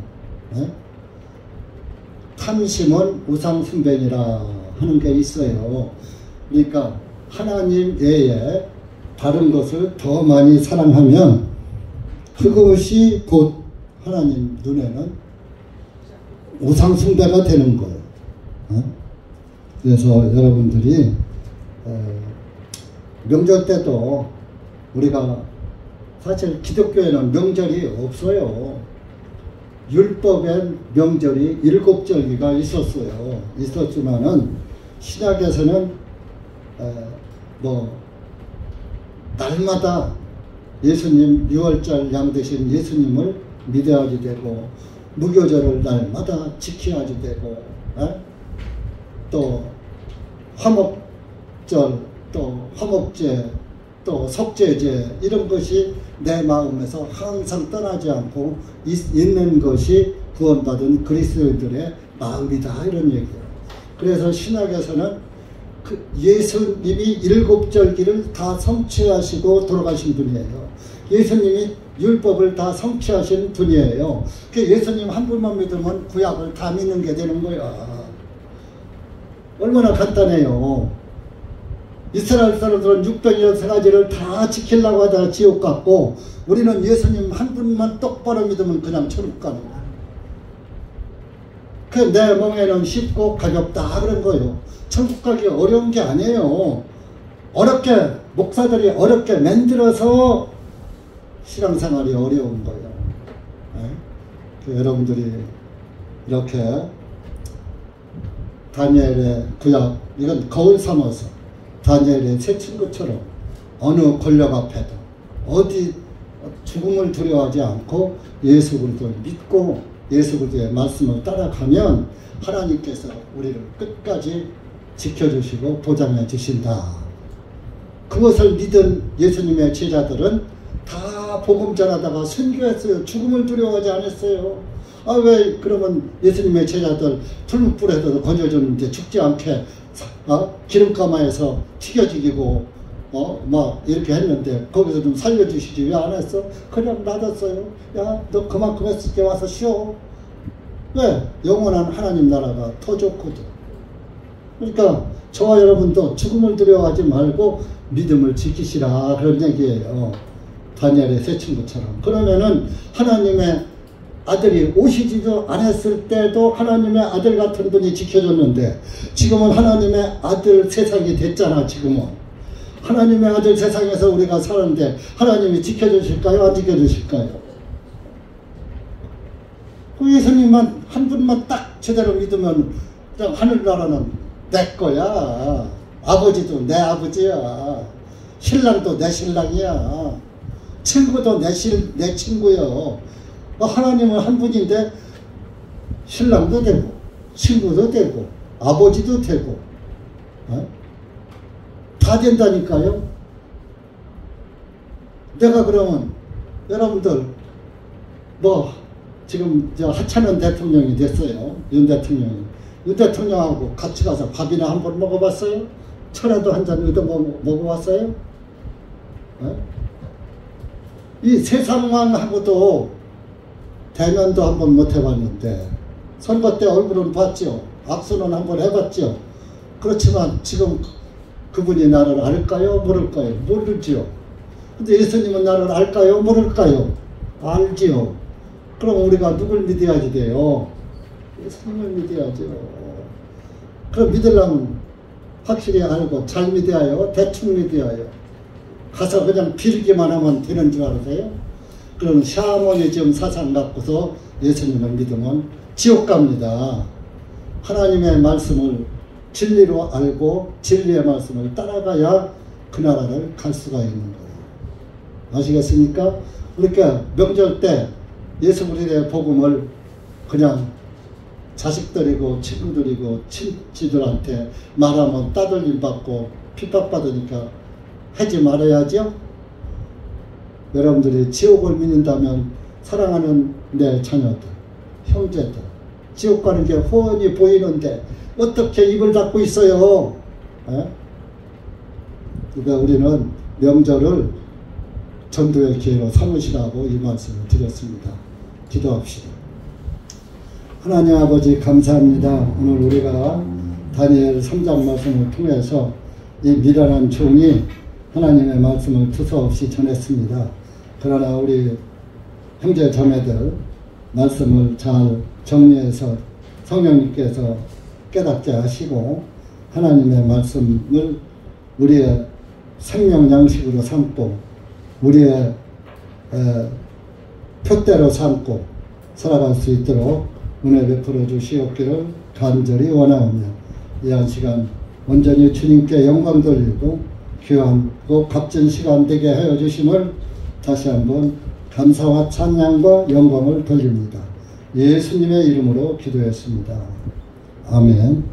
네? 탐심은 우상숭배니라 하는 게 있어요. 그러니까 하나님 외에 다른 것을 더 많이 사랑하면 그것이 곧 하나님 눈에는 우상숭배가 되는 거예요. 그래서 여러분들이 명절 때도 우리가 사실 기독교에는 명절이 없어요. 율법엔 명절이 7절기가 있었어요. 있었지만은 신약에서는 뭐 날마다 예수님 6월절 양 되신 예수님을 믿어야지 되고, 무교절을 날마다 지켜야지 되고, 또 화목절, 또 화목제, 또 속죄제, 이런 것이 내 마음에서 항상 떠나지 않고 있는 것이 구원받은 그리스도인들의 마음이다, 이런 얘기예요. 그래서 신약에서는 그 예수님이 7절기를 다 성취하시고 돌아가신 분이에요. 예수님이 율법을 다 성취하신 분이에요. 그 예수님 한 분만 믿으면 구약을 다 믿는 게 되는 거야. 얼마나 간단해요. 이스라엘 사람들은 613가지를 다 지키려고 하다가 지옥 갔고, 우리는 예수님 한 분만 똑바로 믿으면 그냥 천국 가는 거야. 그 내 멍에는 쉽고 가볍다 그런 거예요. 천국 가기 어려운 게 아니에요. 어렵게, 목사들이 어렵게 만들어서 신앙생활이 어려운 거예요. 여러분들이 이렇게 다니엘의 구약, 이건 거울 삼아서 다니엘의 세 친구처럼 어느 권력 앞에도 어디 죽음을 두려워하지 않고 예수 그리스도를 믿고 예수 그리스도의 말씀을 따라가면 하나님께서 우리를 끝까지 지켜주시고 보장해 주신다. 그것을 믿은 예수님의 제자들은 다 다 복음 전하다가 선교했어요. 죽음을 두려워하지 않았어요. 아, 왜 그러면 예수님의 제자들 풀무불에서도 건져주는데 죽지 않게 기름가마에서 튀겨 죽이고 막 이렇게 했는데 거기서 좀 살려주시지 왜 안 했어? 그냥 놔뒀어요. 야, 너 그만큼 했을 때 와서 쉬어. 왜? 영원한 하나님 나라가 더 좋거든. 그러니까 저와 여러분도 죽음을 두려워하지 말고 믿음을 지키시라 그런 얘기예요. 다니엘의 세 친구처럼. 그러면은 하나님의 아들이 오시지도 않았을 때도 하나님의 아들 같은 분이 지켜줬는데 지금은 하나님의 아들 세상이 됐잖아. 지금은 하나님의 아들 세상에서 우리가 사는데 하나님이 지켜주실까요? 안 지켜주실까요? 그 예수님만 한 분만 딱 제대로 믿으면 그냥 하늘나라는 내 거야. 아버지도 내 아버지야. 신랑도 내 신랑이야. 친구도 내 친구요. 하나님은 한 분인데 신랑도 되고 친구도 되고 아버지도 되고 다 된다니까요. 내가 그러면 여러분들 지금 하찮은 대통령이 됐어요. 윤 대통령이. 윤 대통령하고 같이 가서 밥이나 한번 먹어봤어요? 차라도 한 잔 얻어 먹어봤어요? 이 세상왕하고도 대면도 한번 못 해봤는데 선거 때 얼굴은 봤죠. 악수는 한번 해봤죠. 그렇지만 지금 그분이 나를 알까요? 모를까요? 모르지요. 근데 예수님은 나를 알까요? 모를까요? 알지요. 그럼 우리가 누굴 믿어야지 돼요? 예수님을 믿어야죠. 그럼 믿으려면 확실히 알고 잘 믿어야요? 대충 믿어야요? 가서 그냥 빌기만 하면 되는 줄 아세요? 그런 샤머니즘 사상 갖고서 예수님을 믿으면 지옥 갑니다. 하나님의 말씀을 진리로 알고 진리의 말씀을 따라가야 그 나라를 갈 수가 있는 거예요. 아시겠습니까? 그러니까 명절 때 예수 그리스도의 복음을 그냥 자식들이고 친구들이고 친지들한테 말하면 따돌림 받고 핍박받으니까 하지 말아야죠. 여러분들이 지옥을 믿는다면 사랑하는 내 자녀들, 형제들, 지옥 가는 게 훤히 보이는데 어떻게 입을 닫고 있어요? 그러니까 우리는 명절을 전도의 기회로 삼으시라고 이 말씀을 드렸습니다. 기도합시다. 하나님 아버지 감사합니다. 오늘 우리가 다니엘 3장 말씀을 통해서 이 미련한 종이 하나님의 말씀을 두서없이 전했습니다. 그러나 우리 형제 자매들 말씀을 잘 정리해서 성령님께서 깨닫게 하시고 하나님의 말씀을 우리의 생명 양식으로 삼고 우리의 표대로 삼고 살아갈 수 있도록 은혜 베풀어 주시옵기를 간절히 원하오며 이 한 시간 온전히 주님께 영광 돌리고 귀하고 값진 시간 되게 하여 주심을 다시 한번 감사와 찬양과 영광을 돌립니다. 예수님의 이름으로 기도했습니다. 아멘.